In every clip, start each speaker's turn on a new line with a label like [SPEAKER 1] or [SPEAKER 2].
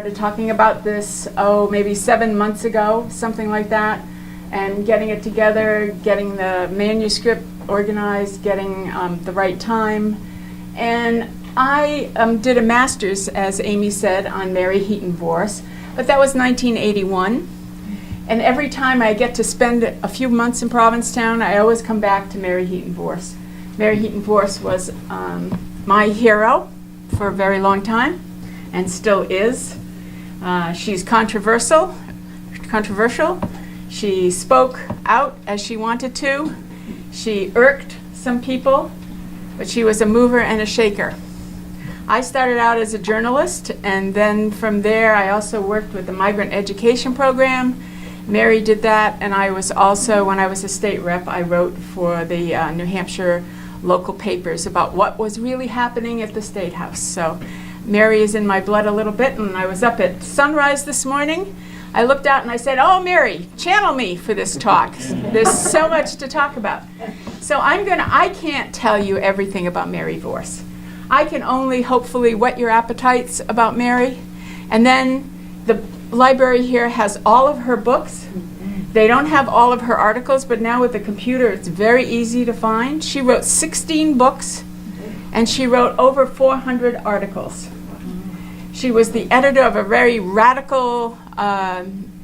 [SPEAKER 1] started talking about this, maybe 7 months ago, something like that, and getting it together, getting the manuscript organized, getting the right time. And I did a master's, as Amy said, on Mary Heaton Vorse, but that was 1981. And every time I get to spend a few months in Provincetown, I always come back to Mary Heaton Vorse. Mary Heaton Vorse was my hero for a very long time, and still is. She's controversial. She spoke out as she wanted to. She irked some people, but she was a mover and a shaker. I started out as a journalist, and then from there I also worked with the migrant education program. Mary did that, and I was also, when I was a state rep, I wrote for the New Hampshire local papers about what was really happening at the State House. So Mary is in my blood a little bit, and I was up at sunrise this morning. I looked out and I said, "Oh, Mary, channel me for this talk. There's so much to talk about." So I can't tell you everything about Mary Vorse. I can only hopefully whet your appetites about Mary. And then the library here has all of her books. They don't have all of her articles, but now with the computer it's very easy to find. She wrote 16 books, and she wrote over 400 articles. She was the editor of a very radical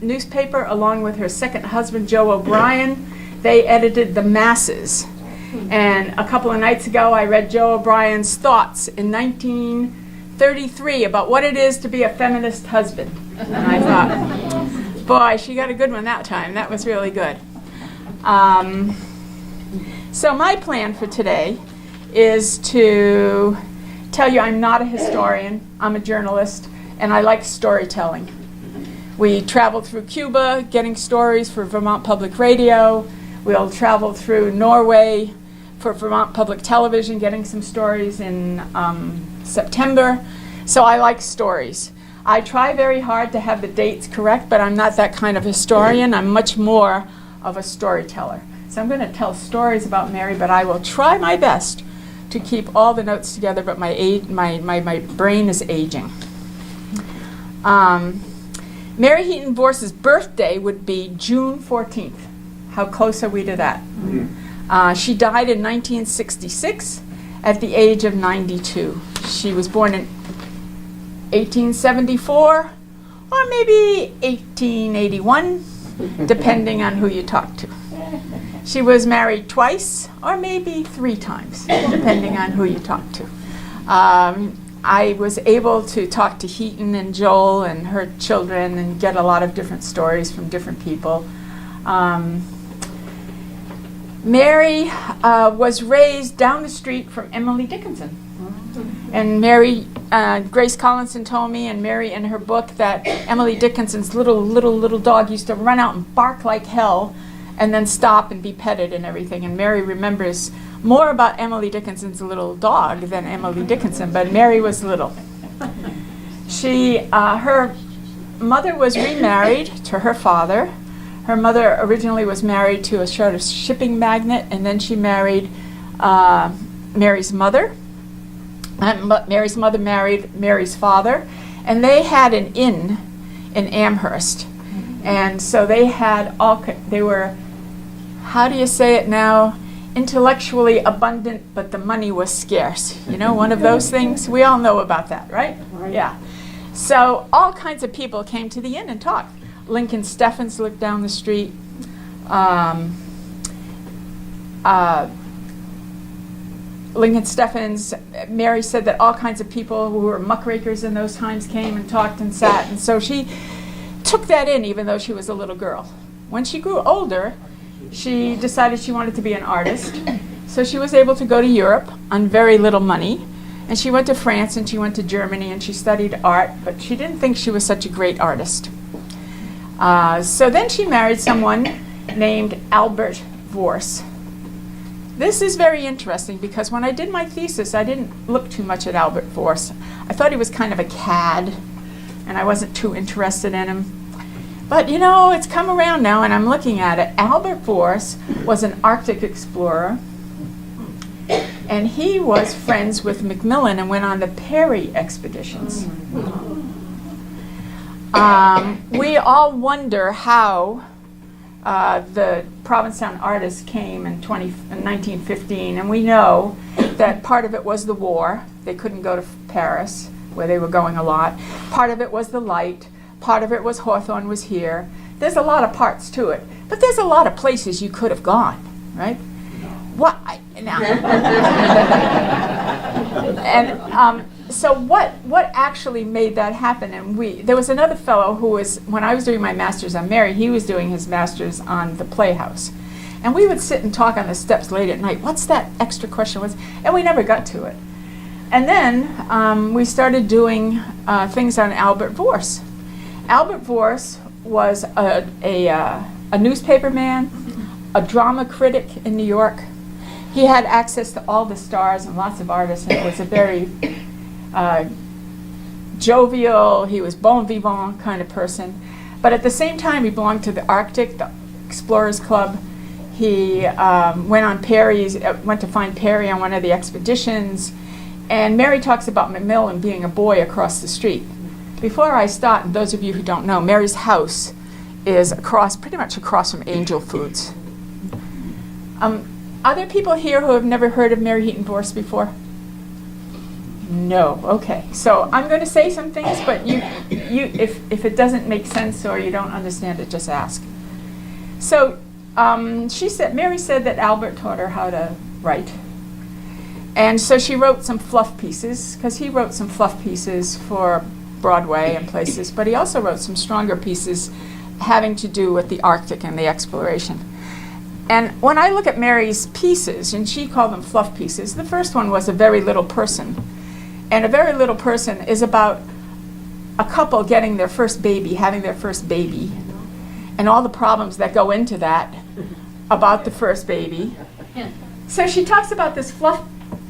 [SPEAKER 1] newspaper along with her second husband, Joe O'Brien. They edited The Masses. And a couple of nights ago I read Joe O'Brien's thoughts in 1933 about what it is to be a feminist husband. And I thought, boy, she got a good one that time. That was really good. So my plan for today is to tell you I'm not a historian. I'm a journalist, and I like storytelling. We traveled through Cuba getting stories for Vermont Public Radio. We'll travel through Norway for Vermont Public Television, getting some stories in September. So I like stories. I try very hard to have the dates correct, but I'm not that kind of historian. I'm much more of a storyteller. So I'm going to tell stories about Mary, but I will try my best to keep all the notes together, but my brain is aging. Mary Heaton Vorse's birthday would be June 14th. How close are we to that? She died in 1966 at the age of 92. She was born in 1874 or maybe 1881, depending on who you talk to. She was married twice or maybe 3 times, depending on who you talk to. I was able to talk to Heaton and Joel and her children and get a lot of different stories from different people. Mary was raised down the street from Emily Dickinson. And Mary, Grace Collinson told me, and Mary in her book, that Emily Dickinson's little dog used to run out and bark like hell and then stop and be petted and everything. And Mary remembers more about Emily Dickinson's little dog than Emily Dickinson, but Mary was little. Her mother was remarried to her father. Her mother originally was married to a sort of shipping magnate, and then she married Mary's mother. Mary's mother married Mary's father, and they had an inn in Amherst. And so they were, how do you say it now, intellectually abundant, but the money was scarce. You know, one of those things. We all know about that, right? Yeah. So all kinds of people came to the inn and talked. Lincoln Steffens lived down the street. Lincoln Steffens, Mary said that all kinds of people who were muckrakers in those times came and talked and sat, and so she took that in even though she was a little girl. When she grew older, she decided she wanted to be an artist, so she was able to go to Europe on very little money, and she went to France and she went to Germany and she studied art, but she didn't think she was such a great artist. So then she married someone named Albert Vorse. This is very interesting because when I did my thesis, I didn't look too much at Albert Vorse. I thought he was kind of a cad, and I wasn't too interested in him. But you know, it's come around now, and I'm looking at it. Albert Vorse was an Arctic explorer, and he was friends with Macmillan and went on the Peary expeditions. We all wonder how the Provincetown artists came in 1915, and we know that part of it was the war. They couldn't go to Paris, where they were going a lot. Part of it was the light. Part of it was Hawthorne was here. There's a lot of parts to it, but there's a lot of places you could have gone, right? What? So what actually made that happen? And there was another fellow who was, when I was doing my master's on Mary, he was doing his master's on the Playhouse. And we would sit and talk on the steps late at night. What's that extra question? And we never got to it. And then we started doing things on Albert Vorse. Albert Vorse was a newspaper man, a drama critic in New York. He had access to all the stars and lots of artists, and it was a very jovial, he was bon vivant kind of person. But at the same time, he belonged to the Arctic, the Explorers Club. He went to find Perry on one of the expeditions. And Mary talks about Macmillan being a boy across the street. Before I start, and those of you who don't know, Mary's house is pretty much across from Angel Foods. Are there people here who have never heard of Mary Heaton Vorse before? No. Okay. So I'm going to say some things, but if it doesn't make sense or you don't understand it, just ask. So Mary said that Albert taught her how to write. And so she wrote some fluff pieces, because he wrote some fluff pieces for Broadway and places, but he also wrote some stronger pieces having to do with the Arctic and the exploration. And when I look at Mary's pieces, and she called them fluff pieces, the first one was A Very Little Person. And A Very Little Person is about a couple getting their first baby, having their first baby, and all the problems that go into that about the first baby. So she talks about this fluff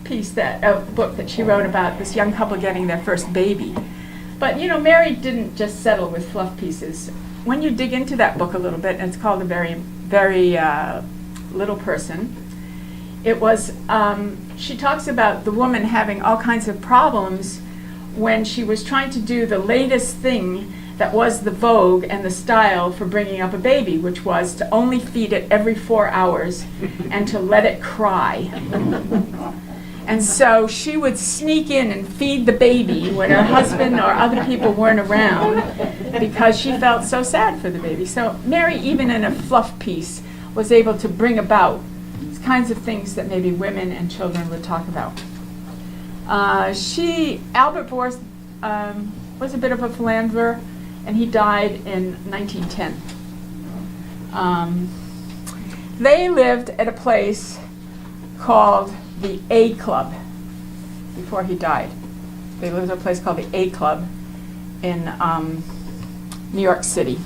[SPEAKER 1] piece, book that she wrote about this young couple getting their first baby. But Mary didn't just settle with fluff pieces. When you dig into that book a little bit, and it's called A Very, Very Little Person, it was, she talks about the woman having all kinds of problems when she was trying to do the latest thing that was the vogue and the style for bringing up a baby, which was to only feed it every 4 hours and to let it cry. And so she would sneak in and feed the baby when her husband or other people weren't around because she felt so sad for the baby. So Mary, even in a fluff piece, was able to bring about these kinds of things that maybe women and children would talk about. Albert Vorse was a bit of a philanderer, and he died in 1910. They lived at a place called the A Club before he died. They lived at a place called the A Club in New York City.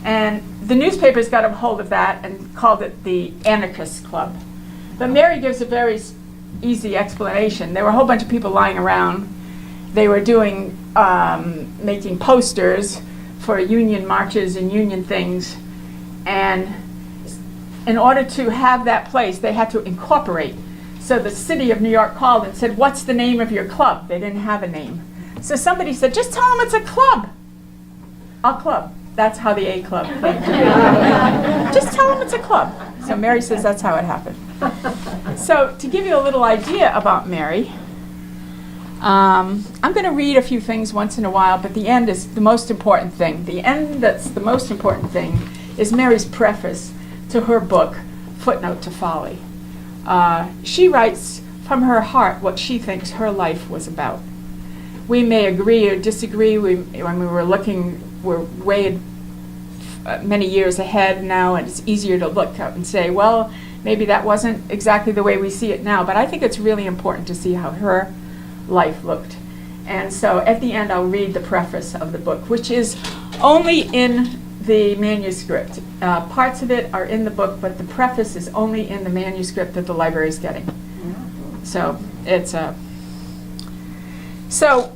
[SPEAKER 1] And the newspapers got a hold of that and called it the Anarchist Club. But Mary gives a very easy explanation. There were a whole bunch of people lying around. They were doing, making posters for union marches and union things. And in order to have that place, they had to incorporate. So the city of New York called and said, "What's the name of your club?" They didn't have a name. So somebody said, "Just tell them it's a club." A club. That's how the A Club came to be. Just tell them it's a club. So Mary says that's how it happened. So to give you a little idea about Mary, I'm going to read a few things once in a while, but the end is the most important thing. The end that's the most important thing is Mary's preface to her book, Footnote to Folly. She writes from her heart what she thinks her life was about. We may agree or disagree. When we were looking, we're way many years ahead now, and it's easier to look up and say, well, maybe that wasn't exactly the way we see it now. But I think it's really important to see how her life looked. And so at the end, I'll read the preface of the book, which is only in the manuscript. Parts of it are in the book, but the preface is only in the manuscript that the library is getting. So it's a... So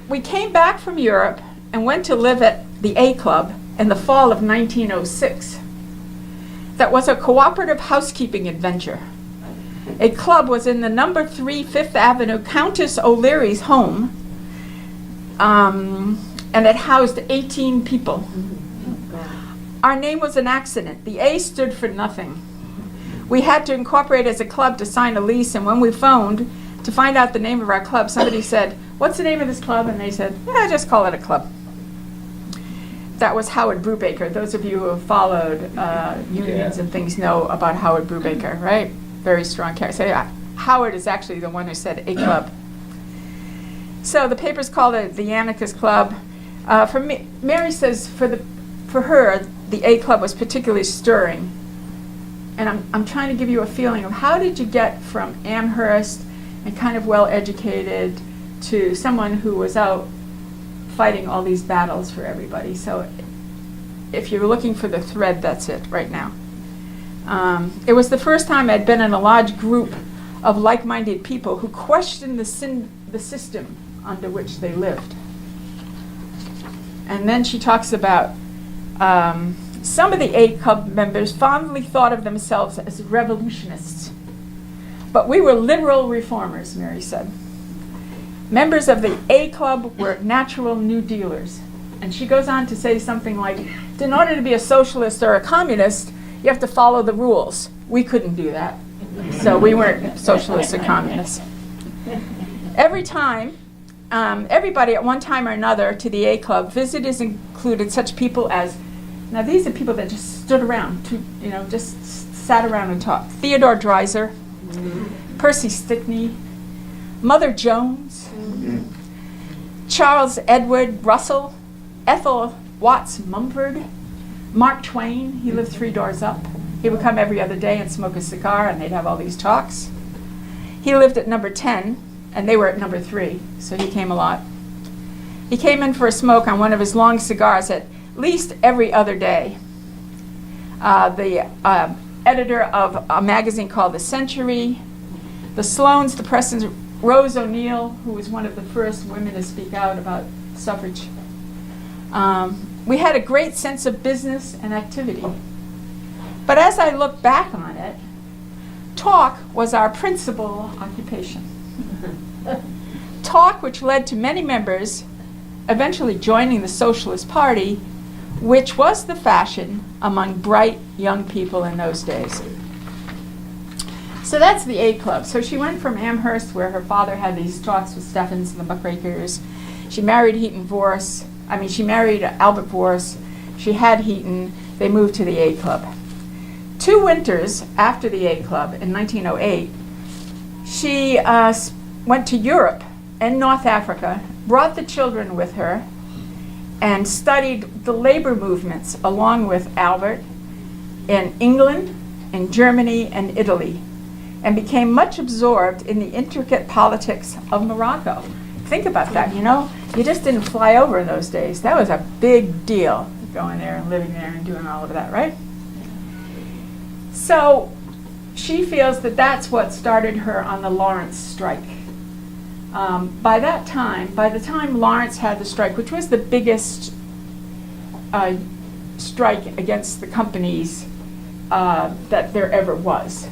[SPEAKER 1] we came back from Europe and went to live at the A Club in the fall of 1906. That was a cooperative housekeeping adventure. A club was in the number 3 Fifth Avenue Countess O'Leary's home, and it housed 18 people. Our name was an accident. The A stood for nothing. We had to incorporate as a club to sign a lease, and when we phoned to find out the name of our club, somebody said, "What's the name of this club?" And they said, "Yeah, just call it a club." That was Howard Brubaker. Those of you who have followed unions and things know about Howard Brubaker, right? Very strong character. So, yeah, Howard is actually the one who said a club. So the papers called it the Anarchist Club. For me, Mary says for her, the A Club was particularly stirring. And I'm trying to give you a feeling of how did you get from Amherst and kind of well-educated to someone who was out fighting all these battles for everybody. So if you're looking for the thread, that's it right now. It was the first time I'd been in a large group of like-minded people who questioned the system under which they lived. And then she talks about some of the A Club members fondly thought of themselves as revolutionists. But we were liberal reformers, Mary said. Members of the A Club were natural New Dealers. And she goes on to say something like, in order to be a socialist or a communist, you have to follow the rules. We couldn't do that. So we weren't socialists or communists. Everybody at one time or another to the A Club, visitors included such people as, now these are people that just stood around, just sat around and talked. Theodore Dreiser, Percy Stickney, Mother Jones, Charles Edward Russell, Ethel Watts Mumford, Mark Twain, he lived 3 doors up. He would come every other day and smoke a cigar, and they'd have all these talks. He lived at number 10, and they were at number 3, so he came a lot. He came in for a smoke on one of his long cigars at least every other day. The editor of a magazine called The Century, the Sloanes, the Prestons, Rose O'Neill, who was one of the first women to speak out about suffrage. We had a great sense of business and activity. But as I look back on it, talk was our principal occupation. Talk, which led to many members eventually joining the Socialist Party, which was the fashion among bright young people in those days. So that's the A Club. So she went from Amherst, where her father had these talks with Steffens and the Muckrakers. She married Heaton Vorse. She married Albert Vorse. She had Heaton. They moved to the A Club. 2 winters after the A Club, in 1908, she went to Europe and North Africa, brought the children with her, and studied the labor movements along with Albert in England, in Germany, and Italy, and became much absorbed in the intricate politics of Morocco. Think about that, you just didn't fly over in those days. That was a big deal, going there and living there and doing all of that, right? So she feels that that's what started her on the Lawrence strike. By the time Lawrence had the strike, which was the biggest strike against the companies that there ever was.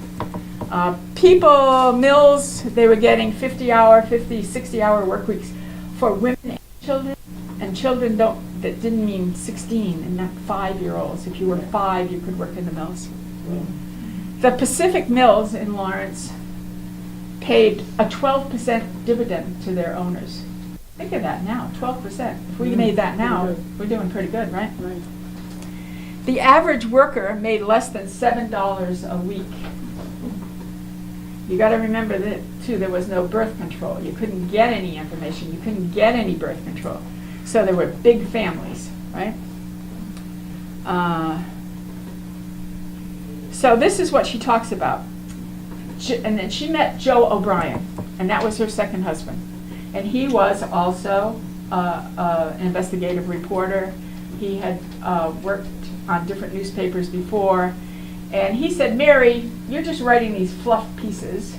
[SPEAKER 1] Mills, they were getting 60-hour work weeks for women and children that didn't mean 16 and not 5-year-olds. If you were 5, you could work in the mills. The Pacific Mills in Lawrence paid a 12% dividend to their owners. Think of that now, 12%. If we made that now, we're doing pretty good, right? Right. The average worker made less than $7 a week. You got to remember that, too, there was no birth control. You couldn't get any information. You couldn't get any birth control. So there were big families, right? So this is what she talks about. And then she met Joe O'Brien, and that was her second husband. And he was also an investigative reporter. He had worked on different newspapers before. And he said, "Mary, you're just writing these fluff pieces.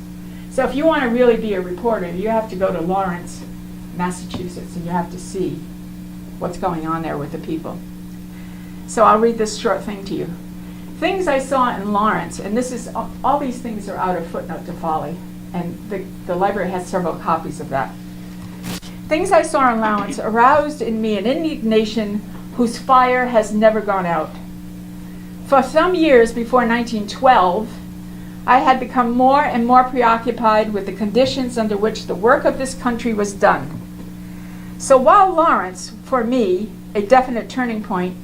[SPEAKER 1] So if you want to really be a reporter, you have to go to Lawrence, Massachusetts, and you have to see what's going on there with the people." So I'll read this short thing to you. Things I saw in Lawrence, and this is, all these things are out of Footnote to Folly, and the library has several copies of that. things I saw in Lawrence aroused in me an indignation whose fire has never gone out. For some years before 1912, I had become more and more preoccupied with the conditions under which the work of this country was done. So while Lawrence, for me, a definite turning point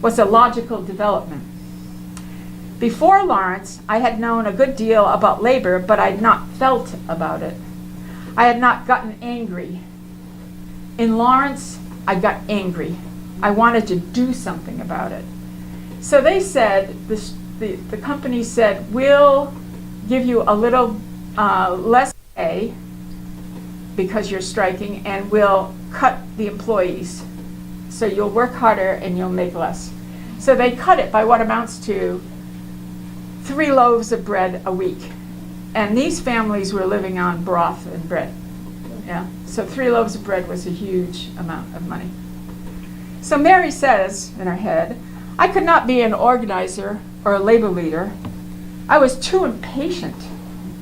[SPEAKER 1] was a logical development. Before Lawrence, I had known a good deal about labor, but I had not felt about it. I had not gotten angry. In Lawrence, I got angry. I wanted to do something about it. So they said, the company said, we'll give you a little less pay because you're striking, and we'll cut the employees. So you'll work harder and you'll make less. So they cut it by what amounts to 3 loaves of bread a week. And these families were living on broth and bread. Yeah. So 3 loaves of bread was a huge amount of money. So Mary says in her head, I could not be an organizer or a labor leader. I was too impatient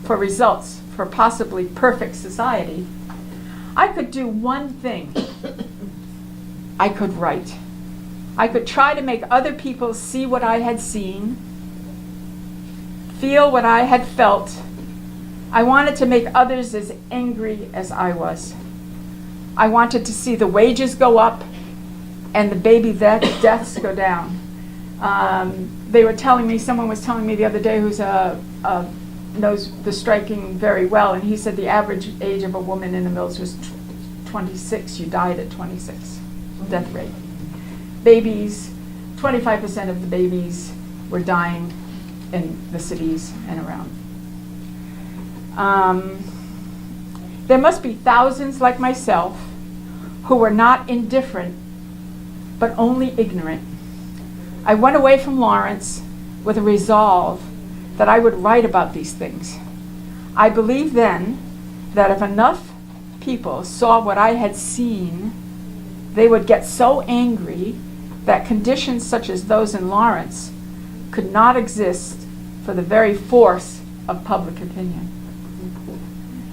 [SPEAKER 1] for results for possibly perfect society. I could do one thing. I could write. I could try to make other people see what I had seen, feel what I had felt. I wanted to make others as angry as I was. I wanted to see the wages go up and the baby deaths go down. They were telling me, someone was telling me the other day who's knows the striking very well, and he said the average age of a woman in the mills was 26. She died at 26, death rate. Babies, 25% of the babies were dying in the cities and around. There must be thousands like myself who were not indifferent, but only ignorant. I went away from Lawrence with a resolve that I would write about these things. I believed then that if enough people saw what I had seen, they would get so angry that conditions such as those in Lawrence could not exist for the very force of public opinion.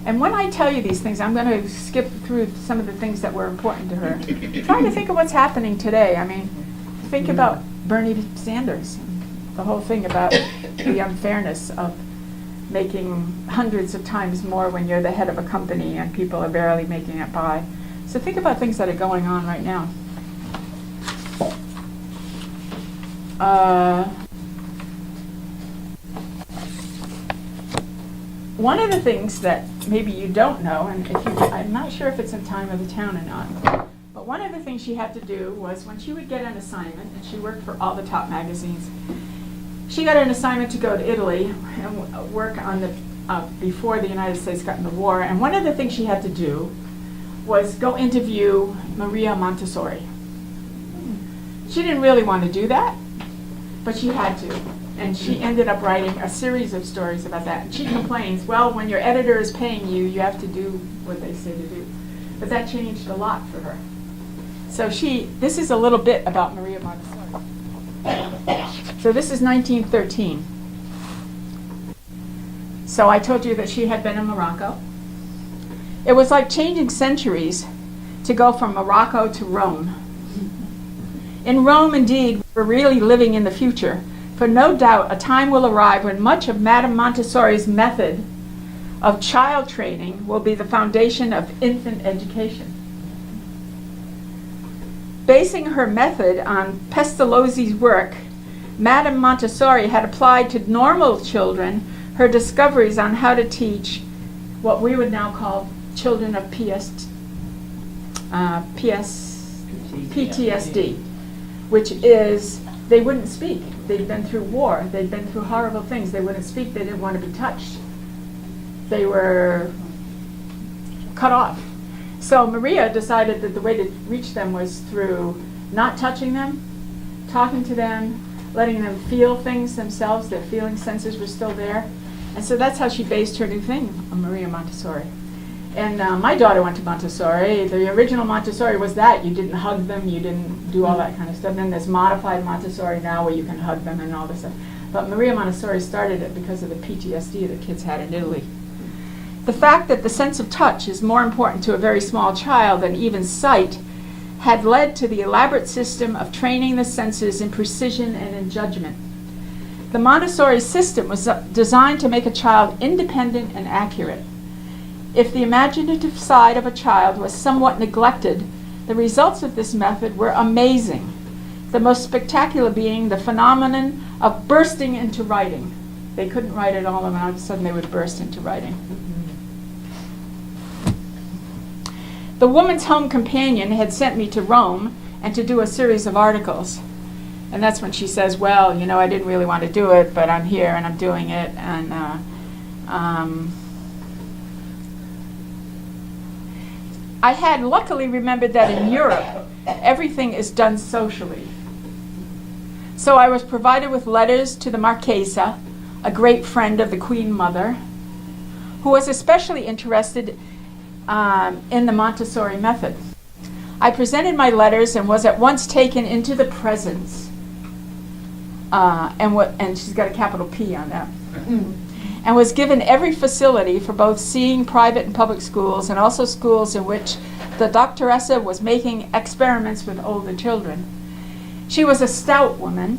[SPEAKER 1] And when I tell you these things, I'm going to skip through some of the things that were important to her. Try to think of what's happening today. I mean, think about Bernie Sanders, the whole thing about the unfairness of making hundreds of times more when you're the head of a company and people are barely making it by. So think about things that are going on right now. One of the things that maybe you don't know, and I'm not sure if it's in Time of the Town or not, but one of the things she had to do was when she would get an assignment, and she worked for all the top magazines, she got an assignment to go to Italy and work on the before the United States got in the war, and one of the things she had to do was go interview Maria Montessori. She didn't really want to do that, but she had to. And she ended up writing a series of stories about that. And she complains, well, when your editor is paying you, you have to do what they say to do. But that changed a lot for her. So this is a little bit about Maria Montessori. So this is 1913. So I told you that she had been in Morocco. It was like changing centuries to go from Morocco to Rome. In Rome, indeed, we're really living in the future. For no doubt a time will arrive when much of Madame Montessori's method of child training will be the foundation of infant education. Basing her method on Pestalozzi's work, Madame Montessori had applied to normal children her discoveries on how to teach what we would now call children of PTSD, which is they wouldn't speak. They'd been through war. They'd been through horrible things. They wouldn't speak. They didn't want to be touched. They were cut off. So Maria decided that the way to reach them was through not touching them, talking to them, letting them feel things themselves. Their feeling senses were still there. And so that's how she based her new thing on Maria Montessori. And my daughter went to Montessori. The original Montessori was that. You didn't hug them, you didn't do all that kind of stuff. And then there's modified Montessori now where you can hug them and all this stuff. But Maria Montessori started it because of the PTSD that kids had in Italy. The fact that the sense of touch is more important to a very small child than even sight had led to the elaborate system of training the senses in precision and in judgment. The Montessori system was designed to make a child independent and accurate. If the imaginative side of a child was somewhat neglected, the results of this method were amazing, the most spectacular being the phenomenon of bursting into writing. They couldn't write it all, and all of a sudden they would burst into writing. The Woman's Home Companion had sent me to Rome and to do a series of articles. And that's when she says, well, you know, I didn't really want to do it, but I'm here and I'm doing it. And I had luckily remembered that in Europe, everything is done socially. So I was provided with letters to the Marchesa, a great friend of the Queen Mother, who was especially interested in the Montessori method. I presented my letters and was at once taken into the presence, and she's got a capital P on that, and was given every facility for both seeing private and public schools, and also schools in which the doctoressa was making experiments with older children. She was a stout woman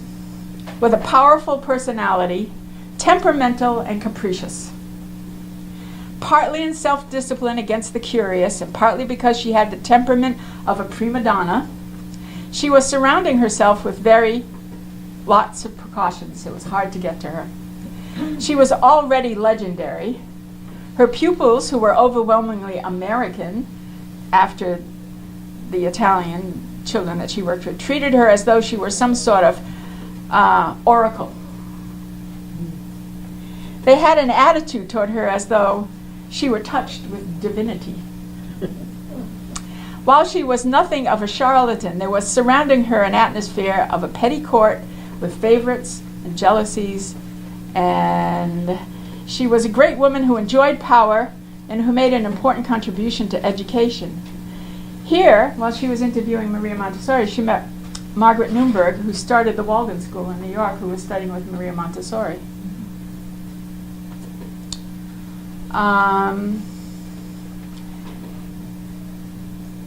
[SPEAKER 1] with a powerful personality, temperamental and capricious. Partly in self-discipline against the curious, and partly because she had the temperament of a prima donna, she was surrounding herself with lots of precautions. It was hard to get to her. She was already legendary. Her pupils, who were overwhelmingly American after the Italian children that she worked with, treated her as though she were some sort of oracle. They had an attitude toward her as though she were touched with divinity. While she was nothing of a charlatan, there was surrounding her an atmosphere of a petty court with favorites and jealousies, and she was a great woman who enjoyed power and who made an important contribution to education. Here, while she was interviewing Maria Montessori, she met Margaret Newberg, who started the Walden School in New York, who was studying with Maria Montessori.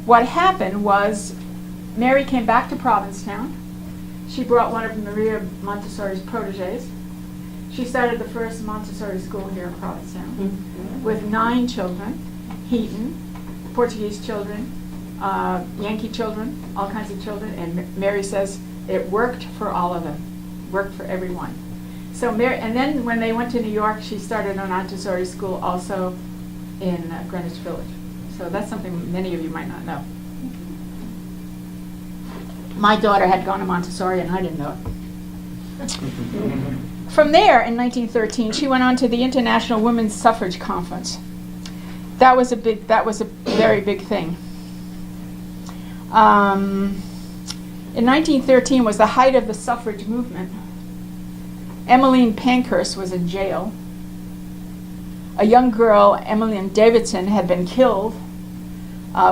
[SPEAKER 1] What happened was Mary came back to Provincetown. She brought one of Maria Montessori's proteges. She started the first Montessori school here in Provincetown with 9 children, Heaton, Portuguese children, Yankee children, all kinds of children, and Mary says it worked for all of them, worked for everyone. So Mary, and then when they went to New York, she started a Montessori school also in Greenwich Village. So that's something many of you might not know. My daughter had gone to Montessori and I didn't know it. From there, in 1913, she went on to the International Women's Suffrage Conference. That was a very big thing. In 1913 was the height of the suffrage movement. Emmeline Pankhurst was in jail. A young girl, Emmeline Davidson, had been killed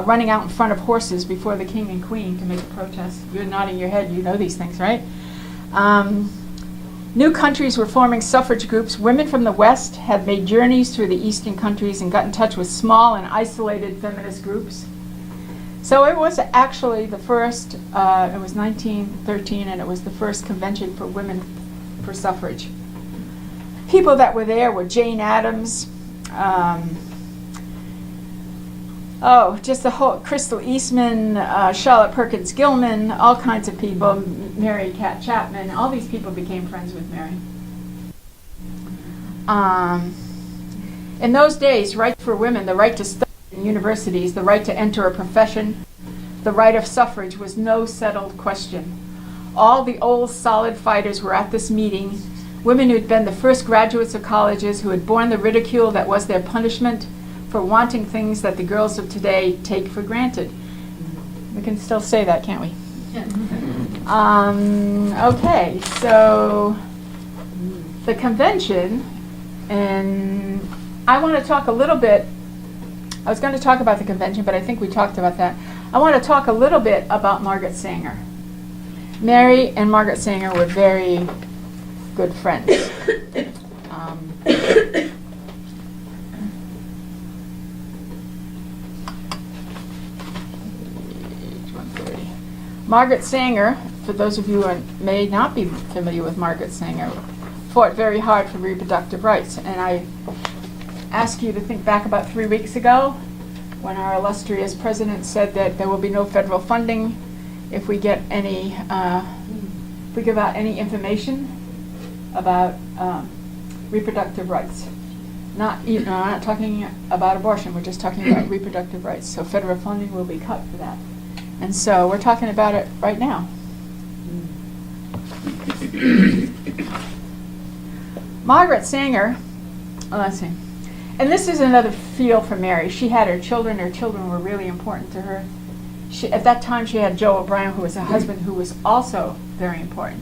[SPEAKER 1] running out in front of horses before the king and queen to make a protest. You're nodding your head, you know these things, right? New countries were forming suffrage groups. Women from the West had made journeys through the Eastern countries and got in touch with small and isolated feminist groups. So it was actually the first, it was 1913, and it was the first convention for women for suffrage. People that were there were Jane Addams, just the whole, Crystal Eastman, Charlotte Perkins Gilman, all kinds of people, Mary Cat Chapman, all these people became friends with Mary. In those days, rights for women, the right to study in universities, the right to enter a profession, the right of suffrage was no settled question. All the old solid fighters were at this meeting, women who had been the first graduates of colleges, who had borne the ridicule that was their punishment for wanting things that the girls of today take for granted. We can still say that, can't we? Okay, so the convention, and I want to talk a little bit, I was going to talk about the convention, but I think we talked about that. I want to talk a little bit about Margaret Sanger. Mary and Margaret Sanger were very good friends. Margaret Sanger, for those of you who may not be familiar with Margaret Sanger, fought very hard for reproductive rights. And I ask you to think back about 3 weeks ago when our illustrious president said that there will be no federal funding if we get any, if we give out any information about reproductive rights. Not talking about abortion, we're just talking about reproductive rights. So federal funding will be cut for that. And so we're talking about it right now. Margaret Sanger, let's see. And this is another feel for Mary. She had her children. Her children were really important to her. At that time, she had Joe O'Brien, who was a husband who was also very important.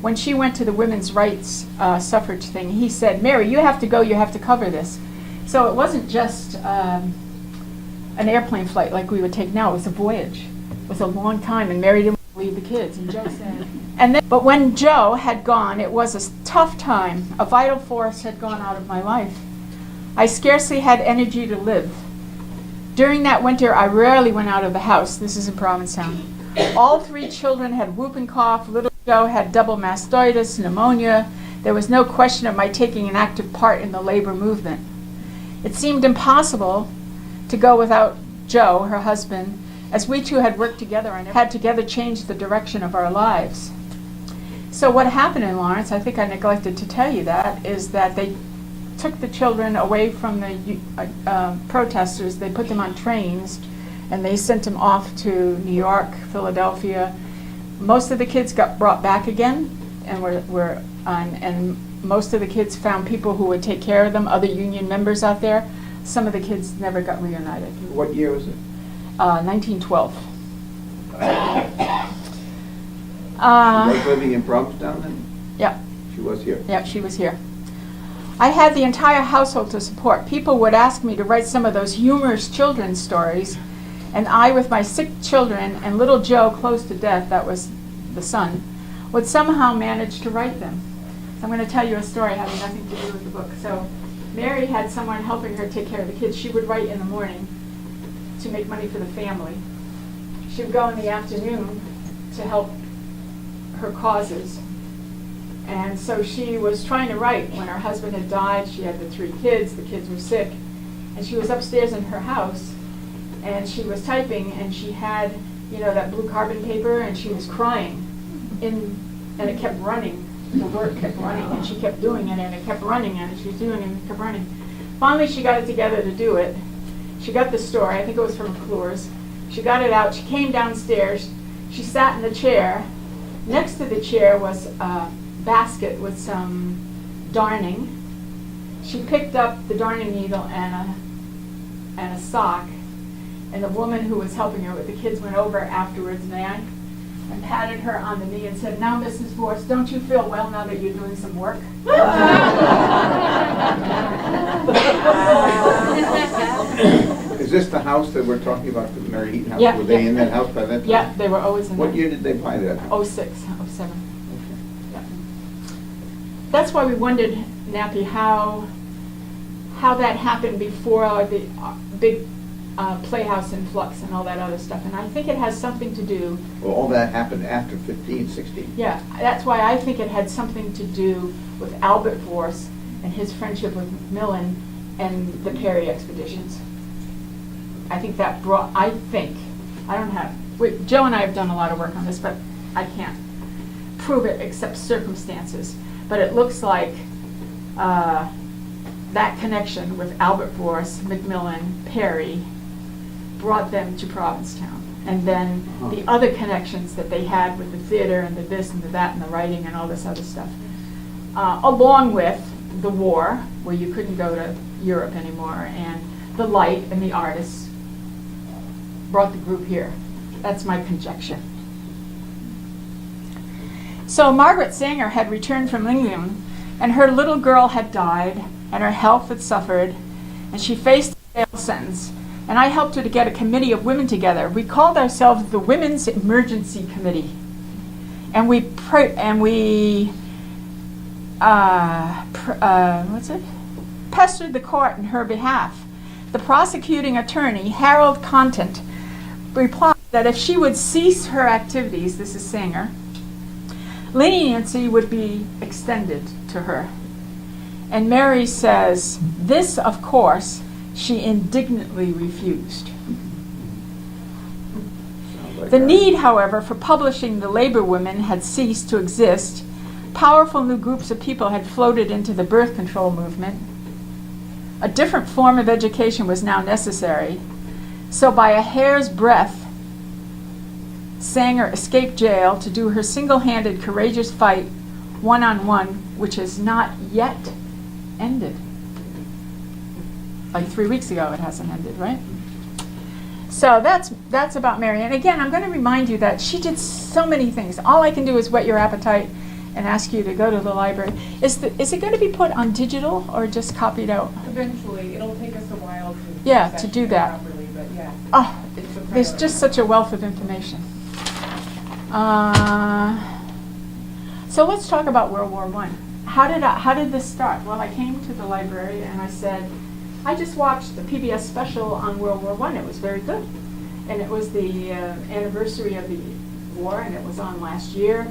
[SPEAKER 1] When she went to the women's rights suffrage thing, he said, Mary, you have to go, you have to cover this. So it wasn't just an airplane flight like we would take now. It was a voyage. It was a long time, and Mary didn't want to leave the kids. And Joe said, but when Joe had gone, it was a tough time. A vital force had gone out of my life. I scarcely had energy to live. During that winter, I rarely went out of the house. This is in Provincetown. All 3 children had whooping cough. Little Joe had double mastoiditis, pneumonia. There was no question of my taking an active part in the labor movement. It seemed impossible to go without Joe, her husband, as we two had worked together and had together changed the direction of our lives. So what happened in Lawrence, I think I neglected to tell you that, is that they took the children away from the protesters. They put them on trains and they sent them off to New York, Philadelphia. Most of the kids got brought back again and were on, and most of the kids found people who would take care of them, other union members out there. Some of the kids never got reunited.
[SPEAKER 2] What year was it?
[SPEAKER 1] 1912.
[SPEAKER 2] She was living in Provincetown then?
[SPEAKER 1] Yeah.
[SPEAKER 2] She was here?
[SPEAKER 1] Yeah, she was here. I had the entire household to support. People would ask me to write some of those humorous children's stories, and I, with my 6 children and little Joe close to death, that was the son, would somehow manage to write them. So I'm going to tell you a story having nothing to do with the book. So Mary had someone helping her take care of the kids. She would write in the morning to make money for the family. She would go in the afternoon to help her causes. And so she was trying to write when her husband had died. She had the 3 kids. The kids were sick. And she was upstairs in her house, and she was typing, and she had, that blue carbon paper, and she was crying. And it kept running. The work kept running, and she kept doing it, and it kept running, and she was doing it, and it kept running. Finally, she got it together to do it. She got the story. I think it was from McClure's. She got it out. She came downstairs. She sat in the chair. Next to the chair was a basket with some darning. She picked up the darning needle and a sock, and the woman who was helping her with the kids went over afterwards, and patted her on the knee and said, "Now, Mrs. Vorse, don't you feel well now that you're doing some work?"
[SPEAKER 2] Is this the house that we're talking about, the Mary Heaton house?
[SPEAKER 1] Yeah,
[SPEAKER 2] Were they in that house by that time?
[SPEAKER 1] Yeah, they were always in
[SPEAKER 2] What
[SPEAKER 1] there.
[SPEAKER 2] year did they buy that house?
[SPEAKER 1] 06, 07. Yeah. That's why we wondered, Nappy, how that happened before the big Playhouse influx and all that other stuff. And I think it has something to do...
[SPEAKER 2] Well, all that happened after 15, 16.
[SPEAKER 1] Yeah, that's why I think it had something to do with Albert Vorse and his friendship with Macmillan and the Perry expeditions. I think that brought, I don't have, Joe and I have done a lot of work on this, but I can't prove it except circumstances. But it looks like that connection with Albert Vorse, Macmillan, Perry, brought them to Provincetown. And then the other connections that they had with the theater and the this and the that and the writing and all this other stuff. Along with the war, where you couldn't go to Europe anymore, and the light and the artists brought the group here. That's my conjecture. So Margaret Sanger had returned from England, and her little girl had died, and her health had suffered, and she faced a jail sentence. And I helped her to get a committee of women together. We called ourselves the Women's Emergency Committee, and we pestered the court in her behalf. The prosecuting attorney, Harold Contant, replied, that if she would cease her activities, this is Sanger, leniency would be extended to her. And Mary says, this, of course, she indignantly refused. The need, however, for publishing the labor women had ceased to exist. Powerful new groups of people had floated into the birth control movement. A different form of education was now necessary. So by a hair's breadth, Sanger escaped jail to do her single-handed, courageous fight, one-on-one, which has not yet ended. Like 3 weeks ago, it hasn't ended, right? So that's about Mary. And again, I'm going to remind you that she did so many things. All I can do is whet your appetite and ask you to go to the library. Is it going to be put on digital or just copied out?
[SPEAKER 3] Eventually, it'll take us a while to
[SPEAKER 1] to do that.
[SPEAKER 3] properly, but yeah.
[SPEAKER 1] Oh, there's just such a wealth of information. So let's talk about World War I. How did this start? Well, I came to the library and I said, I just watched the PBS special on World War I. It was very good. And it was the anniversary of the war, and it was on last year.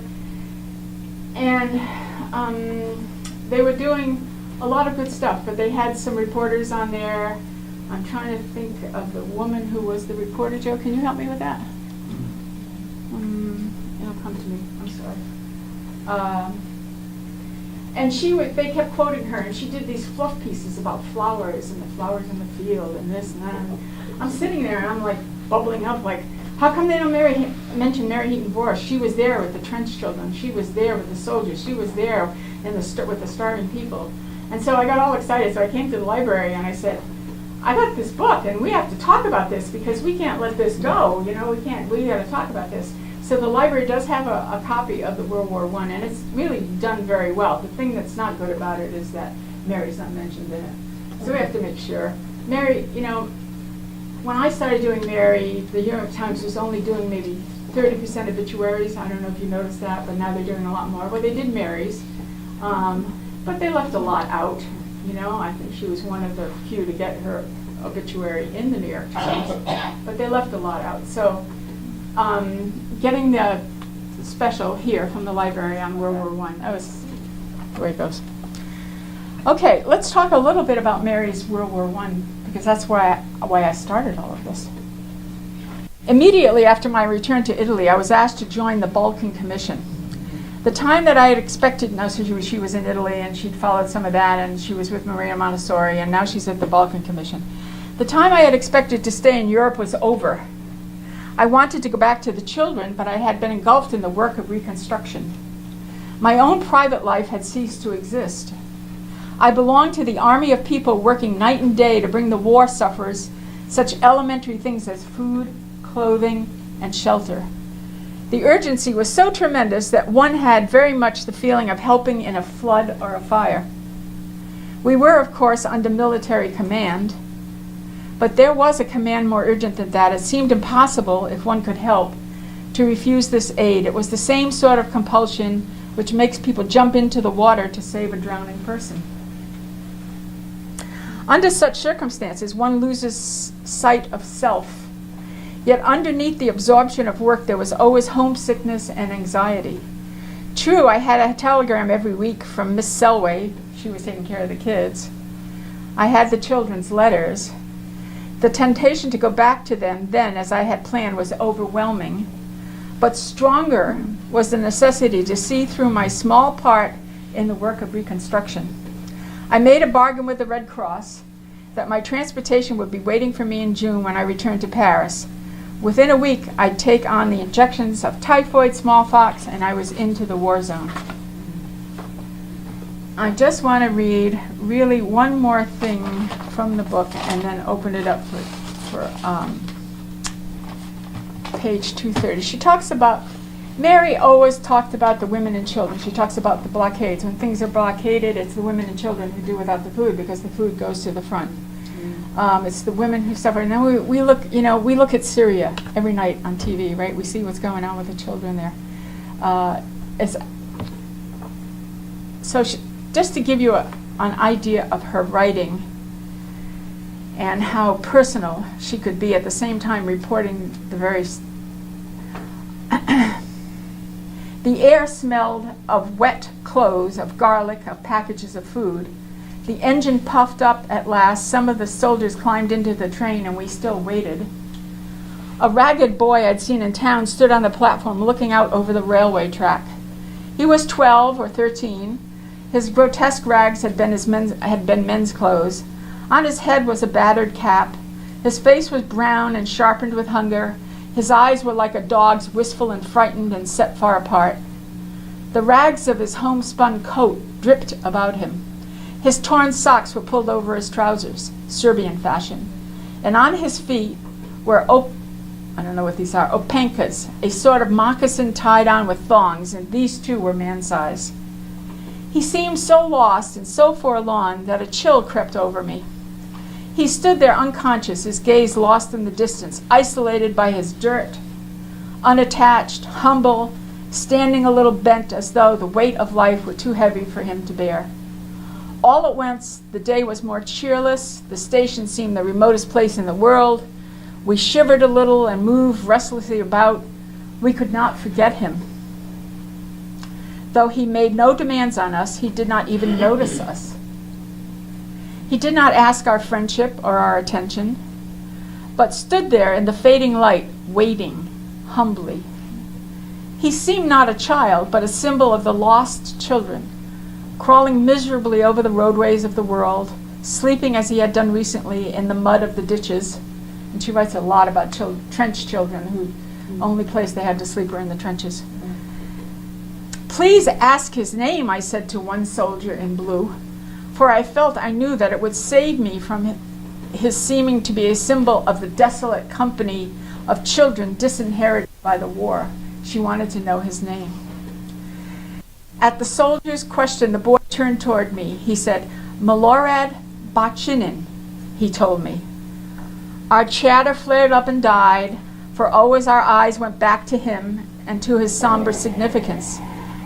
[SPEAKER 1] And they were doing a lot of good stuff, but they had some reporters on there. I'm trying to think of the woman who was the reporter. Joe, can you help me with that? It'll come to me. I'm sorry. And they kept quoting her, and she did these fluff pieces about flowers and the flowers in the field and this and that. And I'm sitting there and I'm like bubbling up, like, how come they don't mention Mary Heaton Vorse? She was there with the trench children. She was there with the soldiers. She was there with the starving people. And so I got all excited. So I came to the library and I said, I got this book and we have to talk about this because we can't let this go. We got to talk about this. So the library does have a copy of the World War I, and it's really done very well. The thing that's not good about it is that Mary's not mentioned in it. So we have to make sure. Mary, when I started doing Mary, the New York Times was only doing maybe 30% obituaries. I don't know if you noticed that, but now they're doing a lot more. Well, they did Mary's, but they left a lot out. I think she was one of the few to get her obituary in the New York Times, but they left a lot out. So getting the special here from the library on World War I, that was the way it goes. Okay, let's talk a little bit about Mary's World War I, because that's why I started all of this. Immediately after my return to Italy, I was asked to join the Balkan Commission. The time that I had expected, so she was in Italy and she'd followed some of that, and she was with Maria Montessori, and now she's at the Balkan Commission. The time I had expected to stay in Europe was over. I wanted to go back to the children, but I had been engulfed in the work of reconstruction. My own private life had ceased to exist. I belonged to the army of people working night and day to bring the war sufferers such elementary things as food, clothing, and shelter. The urgency was so tremendous that one had very much the feeling of helping in a flood or a fire. We were, of course, under military command, but there was a command more urgent than that. It seemed impossible, if one could help, to refuse this aid. It was the same sort of compulsion which makes people jump into the water to save a drowning person. Under such circumstances, one loses sight of self. Yet underneath the absorption of work, there was always homesickness and anxiety. True, I had a telegram every week from Miss Selway. She was taking care of the kids. I had the children's letters. The temptation to go back to them then, as I had planned, was overwhelming. But stronger was the necessity to see through my small part in the work of reconstruction. I made a bargain with the Red Cross that my transportation would be waiting for me in June when I returned to Paris. Within a week, I'd take on the injections of typhoid, smallpox, and I was into the war zone. I just want to read really one more thing from the book and then open it up for page 230. She talks about, Mary always talked about the women and children. She talks about the blockades. When things are blockaded, it's the women and children who do without the food because the food goes to the front. It's the women who suffer. And then we look at Syria every night on TV, right? We see what's going on with the children there. Just to give you an idea of her writing and how personal she could be at the same time reporting the very The air smelled of wet clothes, of garlic, of packages of food. The engine puffed up at last. Some of the soldiers climbed into the train, and we still waited. A ragged boy I'd seen in town stood on the platform looking out over the railway track. He was 12 or 13. His grotesque rags had been men's clothes. On his head was a battered cap. His face was brown and sharpened with hunger. His eyes were like a dog's, wistful and frightened and set far apart. The rags of his homespun coat dripped about him. His torn socks were pulled over his trousers, Serbian fashion. And on his feet were I don't know what these are, opankas, a sort of moccasin tied on with thongs, and these too were man-size. He seemed so lost and so forlorn that a chill crept over me. He stood there unconscious, his gaze lost in the distance, isolated by his dirt, unattached, humble, standing a little bent as though the weight of life were too heavy for him to bear. All at once, the day was more cheerless. The station seemed the remotest place in the world. We shivered a little and moved restlessly about. We could not forget him. Though he made no demands on us, he did not even notice us. He did not ask our friendship or our attention, but stood there in the fading light, waiting humbly. He seemed not a child, but a symbol of the lost children, crawling miserably over the roadways of the world, sleeping as he had done recently in the mud of the ditches. And she writes a lot about trench children who only place they had to sleep were in the trenches. "Please ask his name," I said to one soldier in blue, for I felt I knew that it would save me from his seeming to be a symbol of the desolate company of children disinherited by the war. She wanted to know his name. At the soldier's question, the boy turned toward me. He said, "Milorad Bachinin," he told me. Our chatter flared up and died, for always our eyes went back to him and to his somber significance.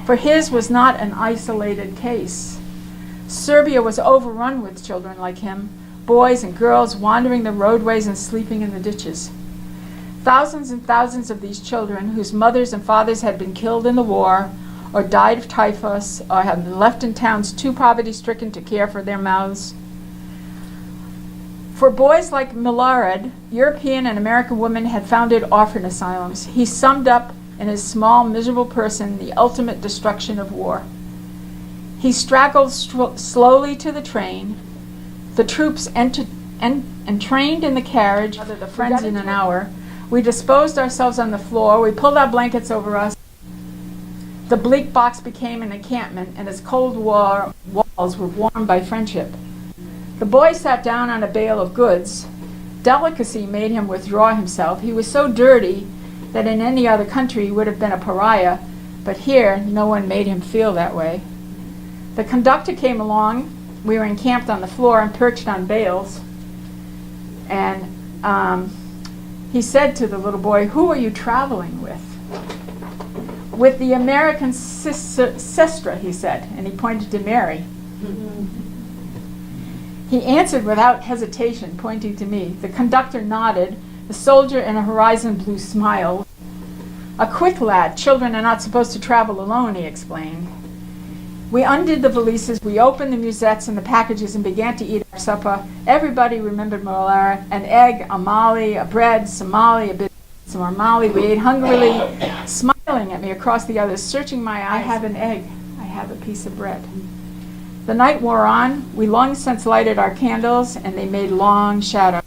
[SPEAKER 1] For his was not an isolated case. Serbia was overrun with children like him, boys and girls wandering the roadways and sleeping in the ditches. Thousands and thousands of these children, whose mothers and fathers had been killed in the war, or died of typhus, or had been left in towns too poverty-stricken to care for their mouths. For boys like Milorad, European and American women had founded orphan asylums. He summed up in his small, miserable person the ultimate destruction of war. He straggled slowly to the train. The troops entrained in the carriage, the friends in an hour. We disposed ourselves on the floor. We pulled our blankets over us. The bleak box became an encampment, and its cold walls were warmed by friendship. The boy sat down on a bale of goods. Delicacy made him withdraw himself. He was so dirty that in any other country he would have been a pariah, but here no one made him feel that way. The conductor came along. We were encamped on the floor and perched on bales. And he said to the little boy, "Who are you traveling with?" "With the American sestra," he said, and he pointed to Mary. He answered without hesitation, pointing to me. The conductor nodded. The soldier in a horizon blue smiled. "A quick lad. Children are not supposed to travel alone," he explained. We undid the valises, we opened the musettes and the packages and began to eat our supper. Everybody remembered Molara, an egg, a mali, a bread, some mali, a bit some more mali. We ate hungrily, smiling at me across the others, searching my eyes. "I have an egg, I have a piece of bread." The night wore on. We long since lighted our candles, and they made long shadows.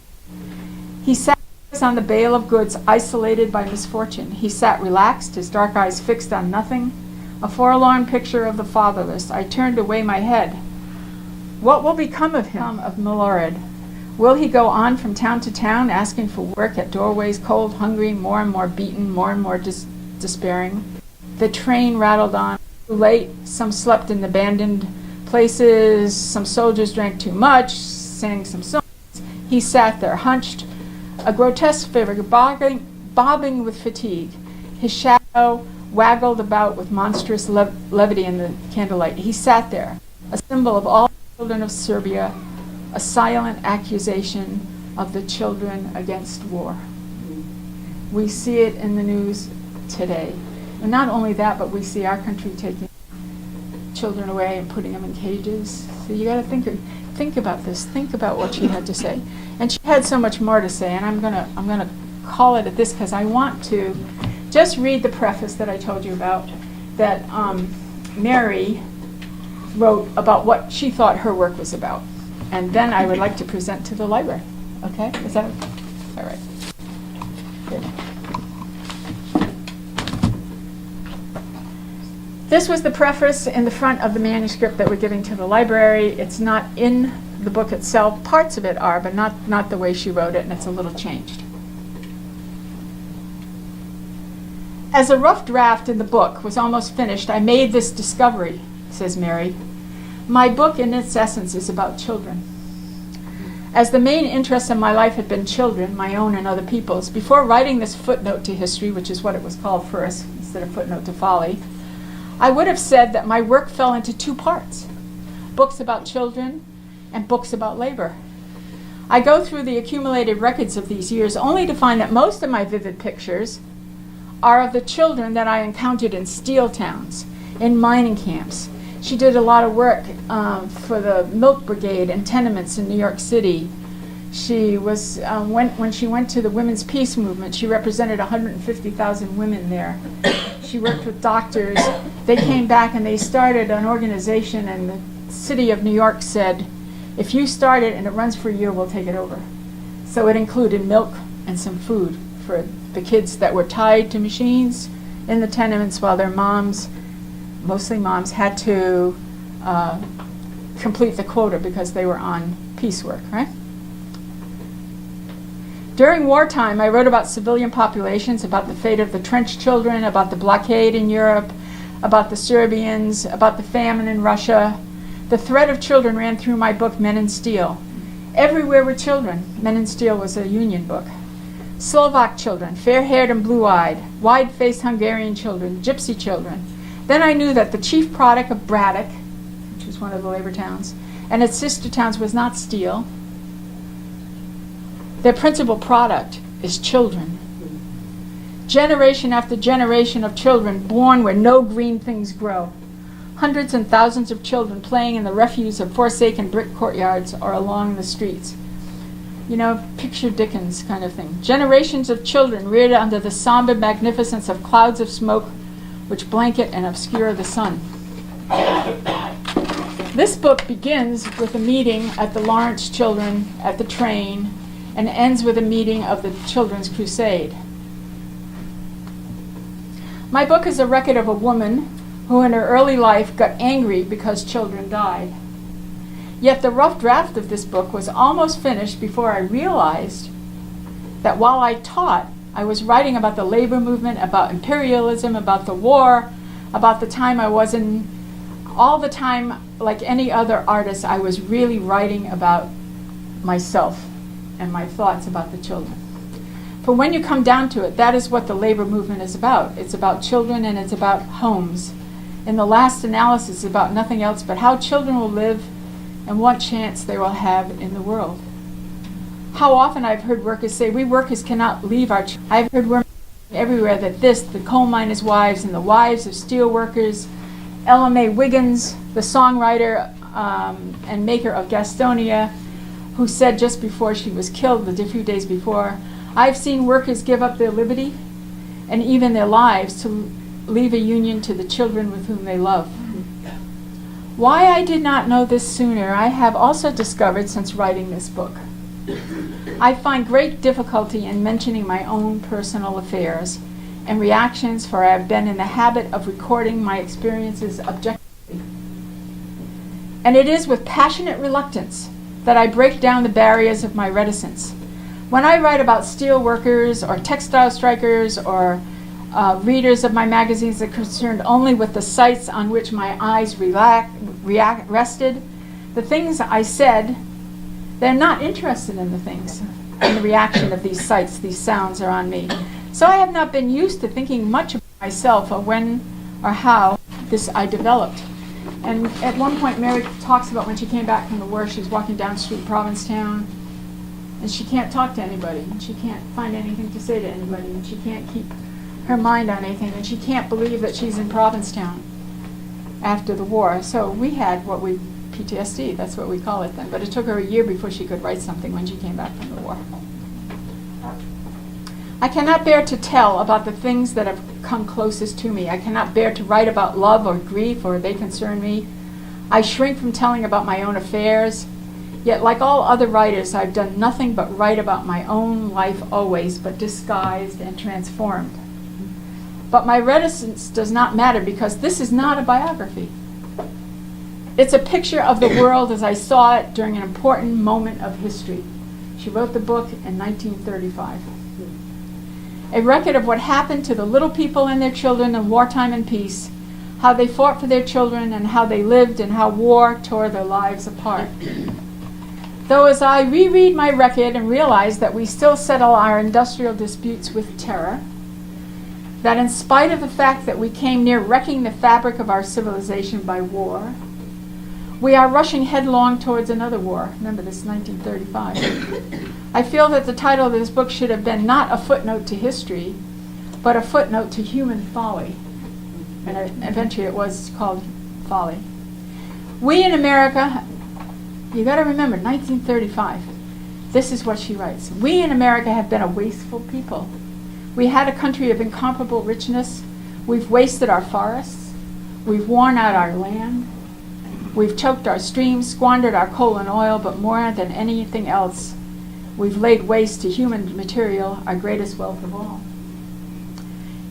[SPEAKER 1] He sat on the bale of goods, isolated by misfortune. He sat relaxed, his dark eyes fixed on nothing, a forlorn picture of the fatherless. I turned away my head. What will become of him, of Milorad? Will he go on from town to town, asking for work at doorways, cold, hungry, more and more beaten, more and more despairing? The train rattled on. Too late, some slept in abandoned places, some soldiers drank too much, sang some songs. He sat there, hunched, a grotesque figure, bobbing with fatigue. His shadow waggled about with monstrous levity in the candlelight. He sat there, a symbol of all the children of Serbia, a silent accusation of the children against war. We see it in the news today. And not only that, but we see our country taking children away and putting them in cages. So you got to think about this. Think about what she had to say. And she had so much more to say. And I'm gonna call it at this because I want to just read the preface that I told you about, that Mary wrote about what she thought her work was about. And then I would like to present to the library. Okay? Is that all right? Good. This was the preface in the front of the manuscript that we're giving to the library. It's not in the book itself. Parts of it are, but not the way she wrote it, and it's a little changed. As a rough draft in the book was almost finished, I made this discovery, says Mary. My book, in its essence, is about children. As the main interest in my life had been children, my own and other people's, before writing this footnote to history, which is what it was called first, instead of footnote to folly, I would have said that my work fell into two parts: books about children and books about labor. I go through the accumulated records of these years only to find that most of my vivid pictures are of the children that I encountered in steel towns, in mining camps. She did a lot of work for the Milk Brigade and tenements in New York City. She was, when she went to the Women's Peace Movement, she represented 150,000 women there. She worked with doctors. They came back and they started an organization, and the city of New York said, if you start it and it runs for a year, we'll take it over. So it included milk and some food for the kids that were tied to machines in the tenements while their moms, mostly moms, had to complete the quota because they were on piecework, right? During wartime, I wrote about civilian populations, about the fate of the trench children, about the blockade in Europe, about the Serbians, about the famine in Russia. The thread of children ran through my book, Men in Steel. Everywhere were children. Men in Steel was a union book. Slovak children, fair-haired and blue-eyed, wide-faced Hungarian children, gypsy children. Then I knew that the chief product of Braddock, which was one of the labor towns, and its sister towns was not steel. Their principal product is children. Generation after generation of children born where no green things grow. Hundreds and thousands of children playing in the refuse of forsaken brick courtyards or along the streets. You know, picture Dickens kind of thing. Generations of children reared under the somber magnificence of clouds of smoke which blanket and obscure the sun. This book begins with a meeting at the Lawrence children at the train and ends with a meeting of the Children's Crusade. My book is a record of a woman who in her early life got angry because children died. Yet the rough draft of this book was almost finished before I realized that while I taught, I was writing about the labor movement, about imperialism, about the war, about the time I was in. All the time, like any other artist, I was really writing about myself and my thoughts about the children. For when you come down to it, that is what the labor movement is about. It's about children and it's about homes. In the last analysis, it's about nothing else but how children will live and what chance they will have in the world. How often I've heard workers say, we workers cannot leave our children. I've heard women everywhere that the coal miners' wives and the wives of steel workers, Ella Mae Wiggins, the songwriter and maker of Gastonia, who said just before she was killed, a few days before, I've seen workers give up their liberty and even their lives to leave a union to the children with whom they love. Why I did not know this sooner, I have also discovered since writing this book. I find great difficulty in mentioning my own personal affairs and reactions, for I have been in the habit of recording my experiences objectively. And it is with passionate reluctance that I break down the barriers of my reticence. When I write about steel workers or textile strikers or readers of my magazines that are concerned only with the sites on which my eyes rested, the things I said, they're not interested in the things, in the reaction of these sights, these sounds are on me. So I have not been used to thinking much about myself or when or how this I developed. And at one point, Mary talks about when she came back from the war, she's walking down the street, Provincetown, and she can't talk to anybody, and she can't find anything to say to anybody, and she can't keep her mind on anything, and she can't believe that she's in Provincetown after the war. So we had PTSD, that's what we call it then. But it took her a year before she could write something when she came back from the war. I cannot bear to tell about the things that have come closest to me. I cannot bear to write about love or grief, or they concern me. I shrink from telling about my own affairs. Yet, like all other writers, I've done nothing but write about my own life always, but disguised and transformed. But my reticence does not matter, because this is not a biography. It's a picture of the world as I saw it during an important moment of history. She wrote the book in 1935. A record of what happened to the little people and their children in wartime and peace, how they fought for their children and how they lived, and how war tore their lives apart. Though as I reread my record and realize that we still settle our industrial disputes with terror, that in spite of the fact that we came near wrecking the fabric of our civilization by war, we are rushing headlong towards another war. Remember, this is 1935. I feel that the title of this book should have been not a footnote to history, but a footnote to human folly. And eventually it was called Folly. We in America, you got to remember, 1935. This is what she writes. We in America have been a wasteful people. We had a country of incomparable richness. We've wasted our forests. We've worn out our land. We've choked our streams, squandered our coal and oil, but more than anything else, we've laid waste to human material, our greatest wealth of all.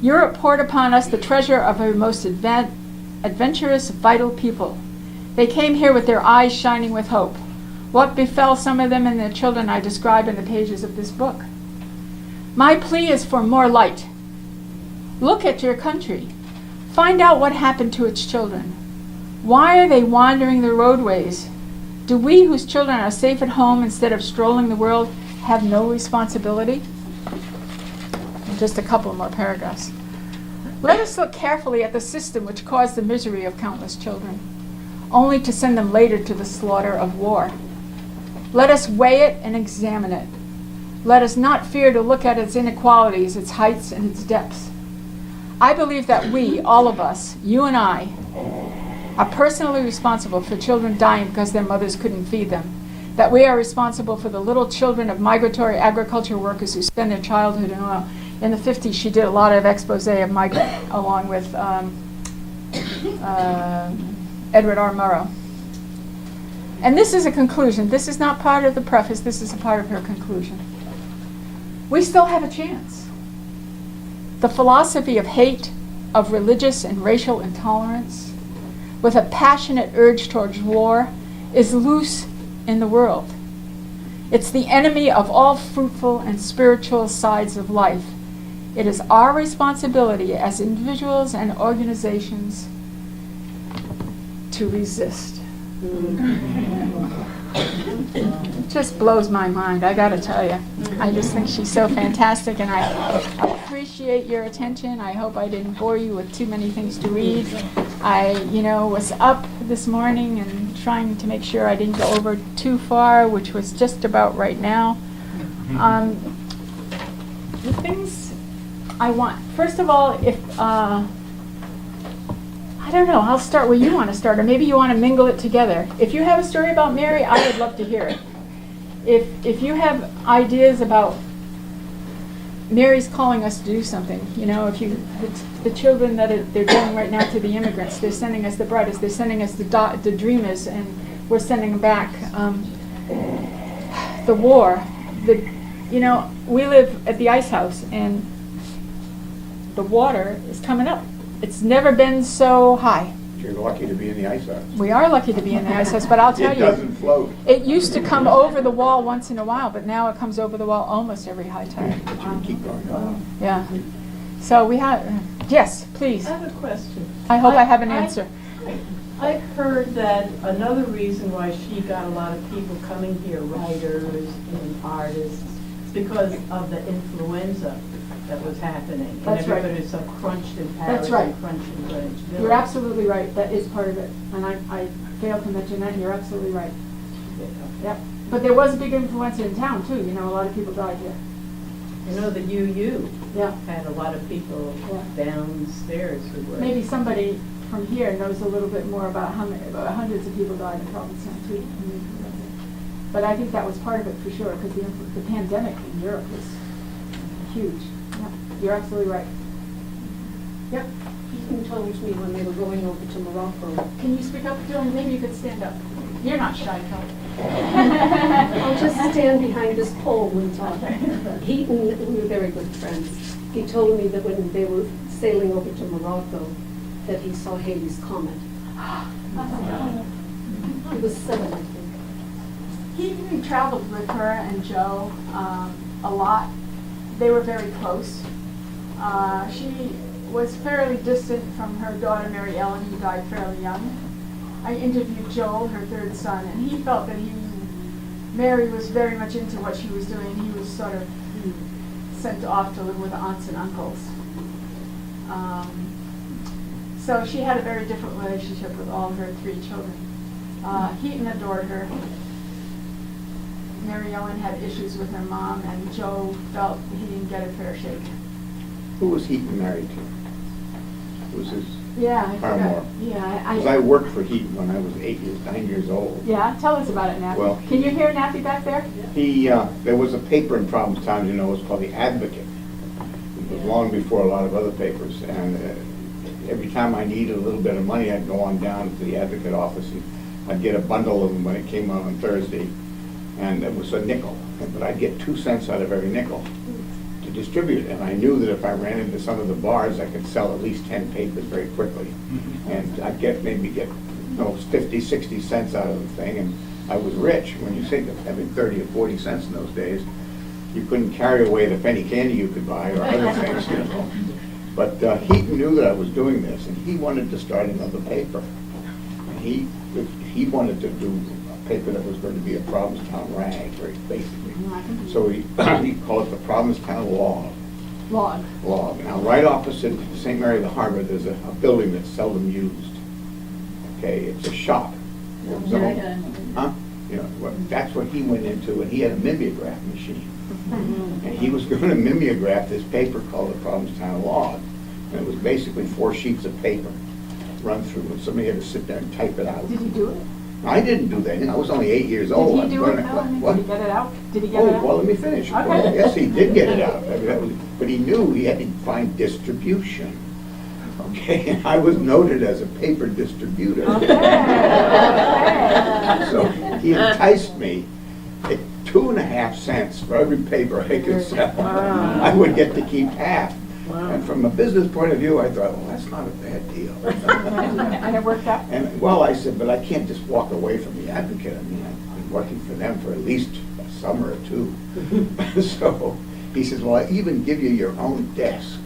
[SPEAKER 1] Europe poured upon us the treasure of her most adventurous, vital people. They came here with their eyes shining with hope. What befell some of them and their children I describe in the pages of this book. My plea is for more light. Look at your country. Find out what happened to its children. Why are they wandering the roadways? Do we, whose children are safe at home instead of strolling the world, have no responsibility? And just a couple more paragraphs. Let us look carefully at the system which caused the misery of countless children, only to send them later to the slaughter of war. Let us weigh it and examine it. Let us not fear to look at its inequalities, its heights, and its depths. I believe that we, all of us, you and I, are personally responsible for children dying because their mothers couldn't feed them. That we are responsible for the little children of migratory agriculture workers who spend their childhood in oil. In the 50s, she did a lot of expose of migrant, along with Edward R. Murrow. And this is a conclusion. This is not part of the preface. This is a part of her conclusion. We still have a chance. The philosophy of hate, of religious and racial intolerance, with a passionate urge towards war, is loose in the world. It's the enemy of all fruitful and spiritual sides of life. It is our responsibility as individuals and organizations to resist. It just blows my mind, I gotta tell you. I just think she's so fantastic, and I appreciate your attention. I hope I didn't bore you with too many things to read. I, was up this morning and trying to make sure I didn't go over too far, which was just about right now. The things I want, first of all, if, I don't know, I'll start where you want to start, or maybe you want to mingle it together. If you have a story about Mary, I would love to hear it. If you have ideas about Mary's calling us to do something, if the children that they're doing right now to the immigrants, they're sending us the brightest, they're sending us the dreamers, and we're sending them back. The war, we live at the ice house, and the water is coming up. It's never been so high.
[SPEAKER 2] You're lucky to be in the ice house.
[SPEAKER 1] We are lucky to be in the ice house, but I'll tell you.
[SPEAKER 2] It doesn't float.
[SPEAKER 1] It used to come over the wall once in a while, but now it comes over the wall almost every high tide.
[SPEAKER 2] But you can keep going on.
[SPEAKER 1] Yeah. So we have, yes, please.
[SPEAKER 3] I have a question.
[SPEAKER 1] I hope I have an answer.
[SPEAKER 3] I've heard that another reason why she got a lot of people coming here, writers and artists, is because of the influenza that was happening.
[SPEAKER 1] That's right.
[SPEAKER 3] And everybody was so crunched in Paris.
[SPEAKER 1] That's right.
[SPEAKER 3] And crunched in Greenwich Village.
[SPEAKER 1] You're absolutely right. That is part of it. And I failed to mention that. You're absolutely right. Yep. But there was a big influenza in town, too. A lot of people died here.
[SPEAKER 3] I know the UU
[SPEAKER 1] Yeah.
[SPEAKER 3] had a lot of people
[SPEAKER 1] Yeah.
[SPEAKER 3] downstairs who were.
[SPEAKER 1] Maybe somebody from here knows a little bit more about how many, about hundreds of people died in Provincetown too. But I think that was part of it for sure, because the pandemic in Europe was huge. Yeah, you're absolutely right. Yep.
[SPEAKER 4] Heaton told me when they were going over to Morocco.
[SPEAKER 1] Can you speak up, Dylan? Maybe you could stand up. You're not shy, Cal.
[SPEAKER 4] I'll just stand behind this pole and talk. Heaton, we were very good friends. He told me that when they were sailing over to Morocco, that he saw Halley's Comet. He was 7, I think.
[SPEAKER 1] He traveled with her and Joe a lot. They were very close. She was fairly distant from her daughter Mary Ellen, who died fairly young. I interviewed Joel, her third son, and he felt that Mary was very much into what she was doing. He was sort of sent off to live with aunts and uncles. So she had a very different relationship with all her 3 children. Heaton adored her. Mary Ellen had issues with her mom, and Joe felt he didn't get a fair shake.
[SPEAKER 2] Who was Heaton married to? Who was his
[SPEAKER 1] Yeah, I
[SPEAKER 2] paramour?
[SPEAKER 1] forgot. Yeah,
[SPEAKER 2] Because I worked for Heaton when I was 9 years old.
[SPEAKER 1] Yeah, tell us about it, Nappy.
[SPEAKER 2] Well,
[SPEAKER 1] Can you hear Nappy back there?
[SPEAKER 2] There was a paper in Provincetown, it was called The Advocate. It was long before a lot of other papers, and every time I needed a little bit of money, I'd go on down to the Advocate office, and I'd get a bundle of them when it came out on Thursday, and it was a nickel, but I'd get 2 cents out of every nickel to distribute, and I knew that if I ran into some of the bars, I could sell at least 10 papers very quickly, and I'd maybe get 50, 60 cents out of the thing, and I was rich. When you think of having 30 or 40 cents in those days, you couldn't carry away the penny candy you could buy or other things, But Heaton knew that I was doing this, and he wanted to start another paper. And he wanted to do a paper that was going to be a Provincetown rag, very basically. So he called it the Provincetown Log. Now, right opposite St. Mary of the Harbor, there's a building that's seldom used. Okay, it's a shop. Huh? That's what he went into, and he had a mimeograph machine. And he was going to mimeograph this paper called the Provincetown Log. And it was basically 4 sheets of paper run through, and somebody had to sit there and type it out.
[SPEAKER 1] Did he do it?
[SPEAKER 2] I didn't do that. I was only 8 years old.
[SPEAKER 1] Did he do it, though?
[SPEAKER 2] What?
[SPEAKER 1] Did he get it out? Did he get it out?
[SPEAKER 2] Well, let me finish.
[SPEAKER 1] Okay.
[SPEAKER 2] Well, yes, he did get it out. But he knew he had to find distribution. Okay, and I was noted as a paper distributor.
[SPEAKER 1] Okay.
[SPEAKER 2] So he enticed me at 2.5 cents for every paper I could sell. I would get to keep half. And from a business point of view, I thought, well, that's not a bad deal.
[SPEAKER 1] And it worked out?
[SPEAKER 2] And, well, I said, but I can't just walk away from the Advocate. I mean, I've been working for them for at least a summer or 2. So he says, well, I even give you your own desk.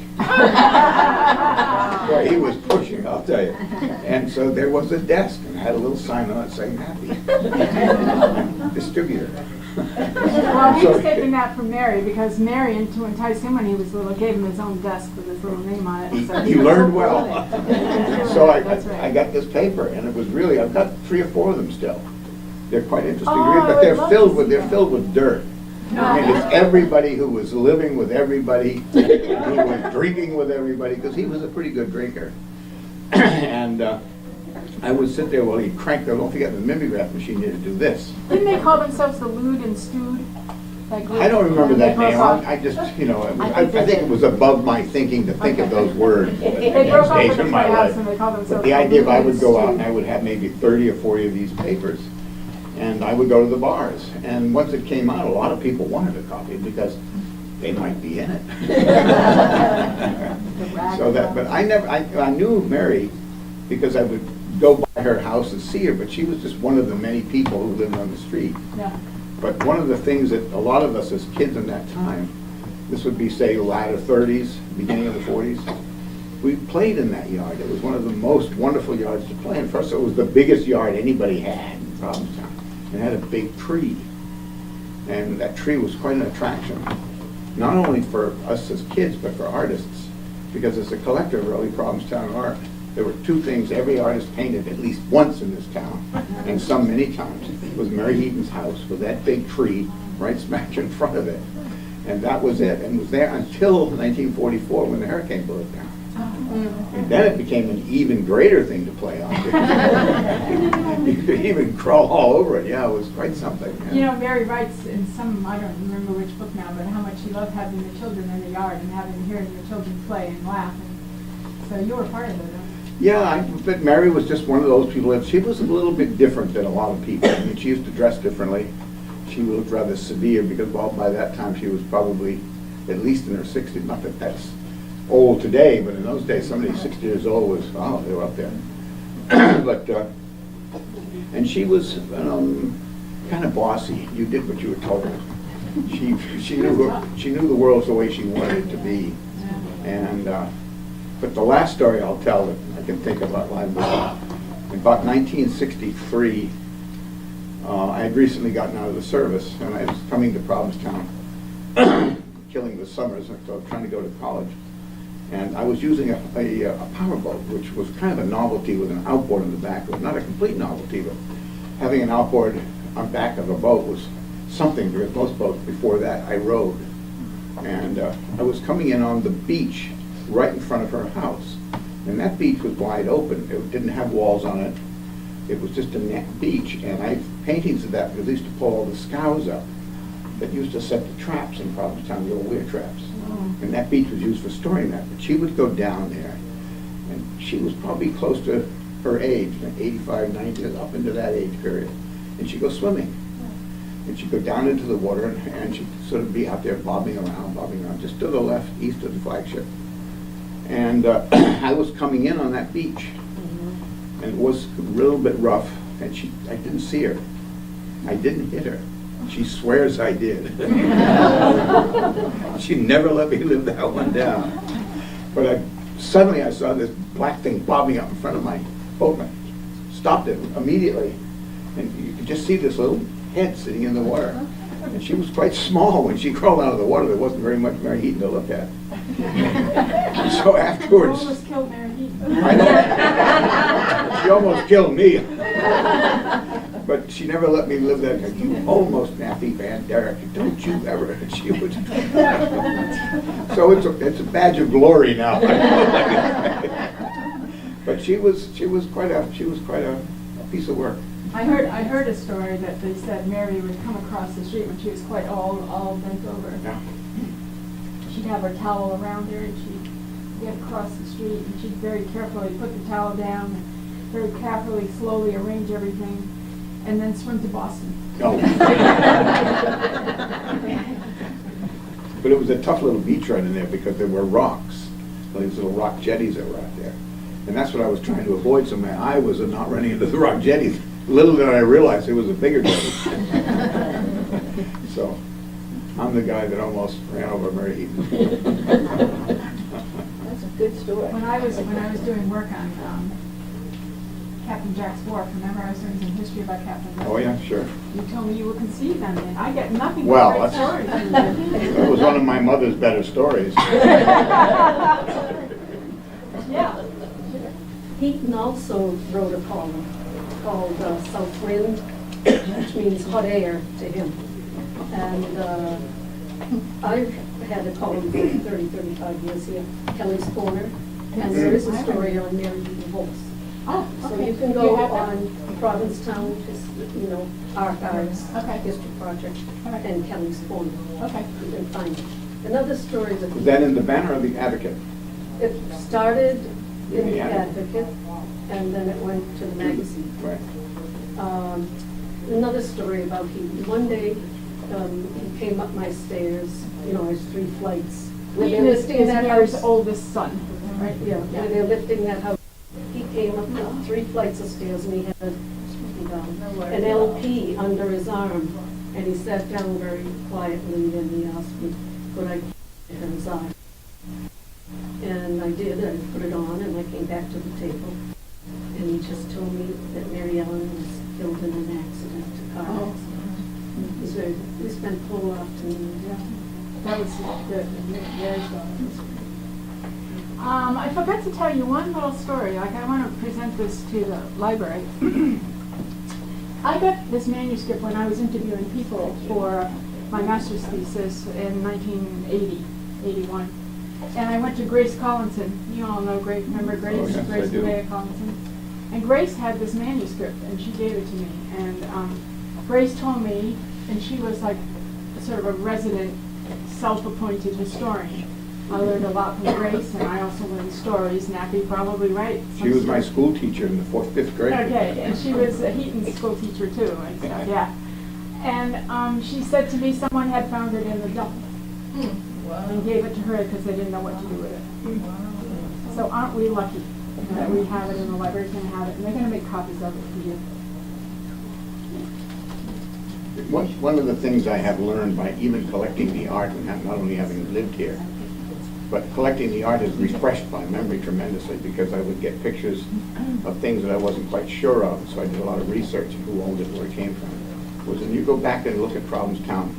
[SPEAKER 2] Boy, he was pushing, I'll tell you. And so there was a desk, and had a little sign on it saying, happy distributor.
[SPEAKER 1] Well, he was taking that from Mary, because Mary, to entice him when he was little, gave him his own desk with his little name on it. So
[SPEAKER 2] He
[SPEAKER 1] was
[SPEAKER 2] learned
[SPEAKER 1] so
[SPEAKER 2] well.
[SPEAKER 1] proud.
[SPEAKER 2] So
[SPEAKER 1] That's right.
[SPEAKER 2] I got this paper, and it was really, I've got 3 or 4 of them still. They're quite interesting to
[SPEAKER 1] Oh,
[SPEAKER 2] read,
[SPEAKER 1] I
[SPEAKER 2] but
[SPEAKER 1] would
[SPEAKER 2] they're
[SPEAKER 1] love
[SPEAKER 2] filled
[SPEAKER 1] to
[SPEAKER 2] with
[SPEAKER 1] see that.
[SPEAKER 2] dirt. And it's everybody who was living with everybody, who was drinking with everybody, because he was a pretty good drinker. And I would sit there while he'd crank the, don't forget the mimeograph machine here to do this.
[SPEAKER 1] Didn't they call themselves the Lewd and Stewed? That group?
[SPEAKER 2] I don't remember that
[SPEAKER 1] They broke
[SPEAKER 2] name.
[SPEAKER 1] off.
[SPEAKER 2] I just,
[SPEAKER 1] I
[SPEAKER 2] I
[SPEAKER 1] think they
[SPEAKER 2] think it
[SPEAKER 1] did.
[SPEAKER 2] was above my thinking to think of those words at
[SPEAKER 1] They
[SPEAKER 2] that
[SPEAKER 1] broke off
[SPEAKER 2] stage
[SPEAKER 1] with the
[SPEAKER 2] in my
[SPEAKER 1] Playhouse
[SPEAKER 2] life.
[SPEAKER 1] and they called themselves
[SPEAKER 2] But the idea of I would go out and I
[SPEAKER 1] Stewed.
[SPEAKER 2] would have maybe 30 or 40 of these papers, and I would go to the bars. And once it came out, a lot of people wanted a copy because they might be in it. So that, but I knew Mary because I would go by her house and see her, but she was just one of the many people who lived on the street.
[SPEAKER 1] Yeah.
[SPEAKER 2] But one of the things that a lot of us as kids in that time, this would be, say, latter 30s, beginning of the 40s, we played in that yard. It was one of the most wonderful yards to play in. First, it was the biggest yard anybody had in Provincetown. It had a big tree, and that tree was quite an attraction, not only for us as kids, but for artists, because as a collector of early Provincetown art, there were 2 things every artist painted at least once in this town, and some many times. It was Mary Heaton's house with that big tree right smack in front of it. And that was it, and was there until 1944 when the hurricane blew it down. And then it became an even greater thing to play on. You could even crawl all over it. Yeah, it was quite something. Yeah.
[SPEAKER 5] You know, Mary writes in some, I don't remember which book now, but how much she loved having the children in the yard and hearing the children play and laugh. And so you were part of it, huh?
[SPEAKER 2] Yeah, but Mary was just one of those people that she was a little bit different than a lot of people. I mean, she used to dress differently. She looked rather severe because, well, by that time she was probably at least in her 60s. Not that that's old today, but in those days, somebody 60 years old was, oh, they were up there. But, and she was kind of bossy. You did what you were told. She knew the world the way she wanted it to be. And, but the last story I'll tell that I can think about was in about 1963. I had recently gotten out of the service, and I was coming to Provincetown, killing the summers, so I was trying to go to college. And I was using a powerboat, which was kind of a novelty with an outboard in the back. It was not a complete novelty, but having an outboard on back of a boat was something, because most boats before that I rowed. And I was coming in on the beach right in front of her house. And that beach was wide open. It didn't have walls on it. It was just a net beach, and I have paintings of that because they used to pull all the scows up that used to set the traps in Provincetown, the old weir traps. And that beach was used for storing that. But she would go down there, and she was probably close to her age, 85, 90, up into that age period. And she'd go swimming. And she'd go down into the water, and she'd sort of be out there bobbing around, just to the left, east of the flagship. And I was coming in on that beach. And it was a little bit rough, and I didn't see her. I didn't hit her. She swears I did. She never let me live that one down. But suddenly I saw this black thing bobbing up in front of my boat, and I stopped it immediately. And you could just see this little head sitting in the water. And she was quite small when she crawled out of the water. There wasn't very much Mary Heaton to look at. And so afterwards...
[SPEAKER 5] You almost killed Mary Heaton.
[SPEAKER 2] I know. She almost killed me. But she never let me live that. You almost nappy Van Derek. Don't you ever. And she would. So it's a badge of glory now. But she was quite a piece of work.
[SPEAKER 5] I heard a story that they said Mary would come across the street when she was quite old, all bent over.
[SPEAKER 2] Yeah.
[SPEAKER 5] She'd have her towel around her, and she'd get across the street, and she'd very carefully put the towel down, and very carefully, slowly arrange everything, and then swim to Boston.
[SPEAKER 2] Oh. But it was a tough little beach right in there because there were rocks, these little rock jetties that were out there. And that's what I was trying to avoid, so my eye was not running into the rock jetties. Little did I realize it was a bigger jetty. So I'm the guy that almost ran over Mary Heaton.
[SPEAKER 3] That's a good story.
[SPEAKER 5] When I was doing work on Captain Jack's Wharf, remember I was doing some history about Captain Jack?
[SPEAKER 2] Oh yeah, sure.
[SPEAKER 5] You told me you were conceived on it. I get nothing
[SPEAKER 2] Well,
[SPEAKER 5] but great stories.
[SPEAKER 2] that was one of my mother's better stories.
[SPEAKER 5] Yeah.
[SPEAKER 4] Heaton also wrote a poem called South Wind, which means hot air to him. And I've had a column for 35 years here, Kelly's Corner, and there is a story on Mary Heaton Vorse.
[SPEAKER 5] Oh,
[SPEAKER 4] So
[SPEAKER 5] okay.
[SPEAKER 4] you can
[SPEAKER 5] Do
[SPEAKER 4] go
[SPEAKER 5] have that?
[SPEAKER 4] on Provincetown, archives,
[SPEAKER 5] Okay.
[SPEAKER 4] history project,
[SPEAKER 5] Okay.
[SPEAKER 4] and Kelly's Corner.
[SPEAKER 5] Okay.
[SPEAKER 4] You can find it. Another story that
[SPEAKER 2] Was that in the Banner or the Advocate?
[SPEAKER 4] it started in
[SPEAKER 2] In the
[SPEAKER 4] the
[SPEAKER 2] Advocate.
[SPEAKER 4] Advocate, and then it went to the magazine.
[SPEAKER 2] Right.
[SPEAKER 4] Another story about Heaton. One day, he came up my stairs, there's 3 flights. When they're
[SPEAKER 5] Heaton is
[SPEAKER 4] lifting that
[SPEAKER 5] Mary's
[SPEAKER 4] house,
[SPEAKER 5] oldest son, right?
[SPEAKER 4] yeah, when they're lifting that house, he came up the 3 flights of stairs and he had an LP under his arm, and he sat down very quietly and he asked me, could I put his eye? And I did, I put it on, and I came back to the table, and he just told me that Mary Ellen was killed in an accident, a car
[SPEAKER 5] Oh.
[SPEAKER 4] accident. He's been pulled off to me.
[SPEAKER 5] That was good. Very good. I forgot to tell you one little story. I want to present this to the library. I got this manuscript when I was interviewing people for my master's thesis in 1980, 81. And I went to Grace Collinson. You all know Grace, remember Grace?
[SPEAKER 2] Oh, yes,
[SPEAKER 5] Grace
[SPEAKER 2] I do.
[SPEAKER 5] Collinson. And Grace had this manuscript, and she gave it to me. And Grace told me, and she was like sort of a resident, self-appointed historian. I learned a lot from Grace, and I also learned stories. Nappy probably right.
[SPEAKER 2] She was my school teacher in the 4th, 5th grade.
[SPEAKER 5] Okay, and she was a Heaton school teacher too, and stuff, yeah. And she said to me someone had found it in the dump and gave it to her because they didn't know what to do with it. So aren't we lucky that we have it in the library, can have it, and they're going to make copies of it for you.
[SPEAKER 2] One of the things I have learned by even collecting the art, and not only having lived here, but collecting the art has refreshed my memory tremendously, because I would get pictures of things that I wasn't quite sure of, so I did a lot of research on who owned it, where it came from. Was when you go back and look at Provincetown,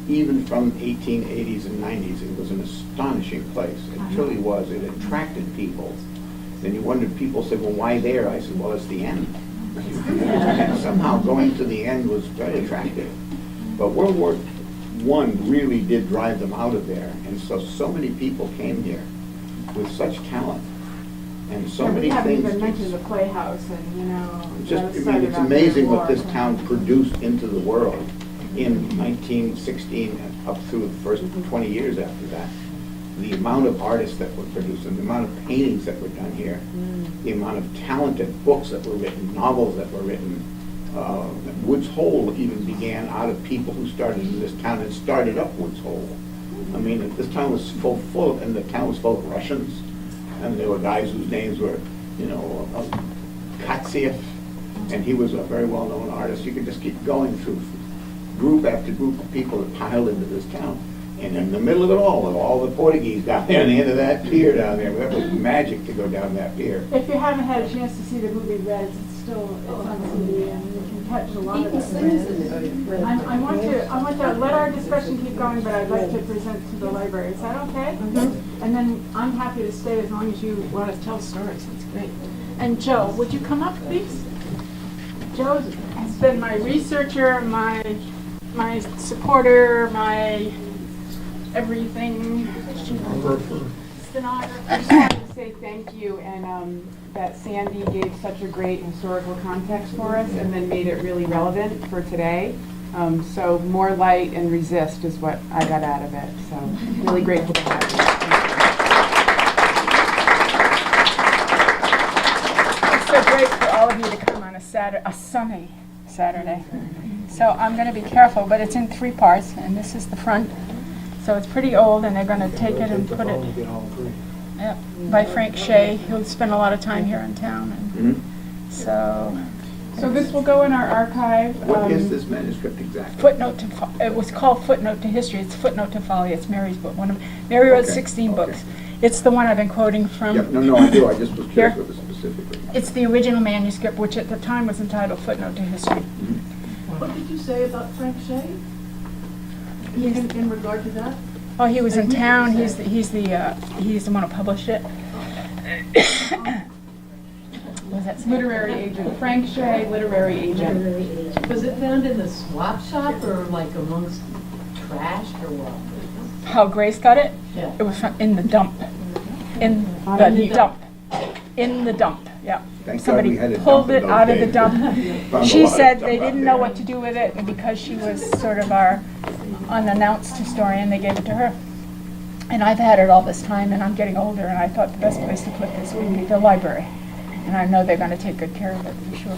[SPEAKER 2] even from 1880s and 90s, it was an astonishing place. It truly was. It attracted people. Then you wondered, people said, well, why there? I said, well, it's the end. And somehow going to the end was very attractive. But World War I really did drive them out of there. And so many people came here with such talent and so many
[SPEAKER 5] We haven't
[SPEAKER 2] things.
[SPEAKER 5] even mentioned the Playhouse, and you know.
[SPEAKER 2] It's amazing what this town produced into the world in 1916 and up through the first 20 years after that. The amount of artists that were produced, and the amount of paintings that were done here, the amount of talented books that were written, novels that were written. Woods Hole even began out of people who started in this town and started up Woods Hole. I mean, this town was full, and the town was full of Russians, and there were guys whose names were, you know, Katsiev, and he was a very well-known artist. You could just keep going through group after group of people that piled into this town. And in the middle of it all the Portuguese down there on the end of that pier down there. That was magic to go down that pier.
[SPEAKER 5] If you haven't had a chance to see the movie Reds, it's on CD, and you can catch a lot of it. I want to let our discussion keep going, but I'd like to present to the library. Is that okay? And then I'm happy to stay as long as you want to tell stories. That's great. And Joe, would you come up, please? Joe has been my researcher, my supporter, my everything. Stenographer. I just wanted to say thank you, and that Sandy gave such a great historical context for us and then made it really relevant for today. So more light and resist is what I got out of it. So really grateful to have you. It's so great for all of you to come on a sunny Saturday. So I'm going to be careful, but it's in 3 parts, and this is the front. So it's pretty old, and they're going to take it and put it by Frank Shea, who spent a lot of time here in town. And so this will go in our archive.
[SPEAKER 2] What is this manuscript exactly?
[SPEAKER 5] Footnote to it was called Footnote to History. It's Footnote to Folly. It's Mary's book. Mary wrote 16 books. It's the one I've been quoting from.
[SPEAKER 2] Yep, no, I do. I just was curious what it specifically.
[SPEAKER 5] It's the original manuscript, which at the time was entitled Footnote to History.
[SPEAKER 3] What did you say about Frank Shea? In regard to that?
[SPEAKER 5] Oh, he was in town. He's the one who published it. Was that literary agent? Frank Shea, literary agent.
[SPEAKER 3] Was it found in the swap shop or like amongst trash or what?
[SPEAKER 5] How Grace got it?
[SPEAKER 3] Yeah.
[SPEAKER 5] It was in the dump. In the dump. In the dump. Yeah.
[SPEAKER 2] Thank God
[SPEAKER 5] Somebody
[SPEAKER 2] we had a
[SPEAKER 5] pulled
[SPEAKER 2] dump
[SPEAKER 5] it
[SPEAKER 2] in
[SPEAKER 5] out
[SPEAKER 2] those
[SPEAKER 5] of the
[SPEAKER 2] days.
[SPEAKER 5] dump.
[SPEAKER 2] Found a
[SPEAKER 5] She
[SPEAKER 2] lot of
[SPEAKER 5] said
[SPEAKER 2] stuff
[SPEAKER 5] they
[SPEAKER 2] out
[SPEAKER 5] didn't know
[SPEAKER 2] there.
[SPEAKER 5] what to do with it, and because she was sort of our unannounced historian, they gave it to her. And I've had it all this time, and I'm getting older, and I thought the best place to put this would be the library. And I know they're going to take good care of it, for sure.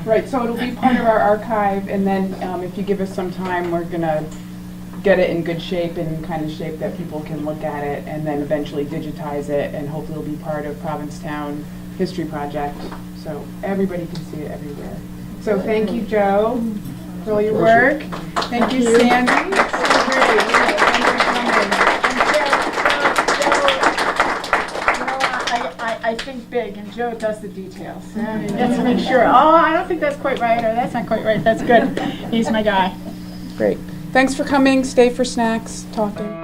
[SPEAKER 5] Right, so it'll be part of our archive, and then if you give us some time, we're going to get it in good shape and kind of shape that people can look at it, and then eventually digitize it, and hopefully it'll be part of Provincetown History Project, so everybody can see it everywhere. So thank you, Joe, for all your work. Thank you, Sandy. So great. Yeah, thank you for coming. And Joe, I think big, and Joe does the details. Just to make sure. Oh, I don't think that's quite right, or that's not quite right. That's good. He's my guy. Great. Thanks for coming. Stay for snacks, talking.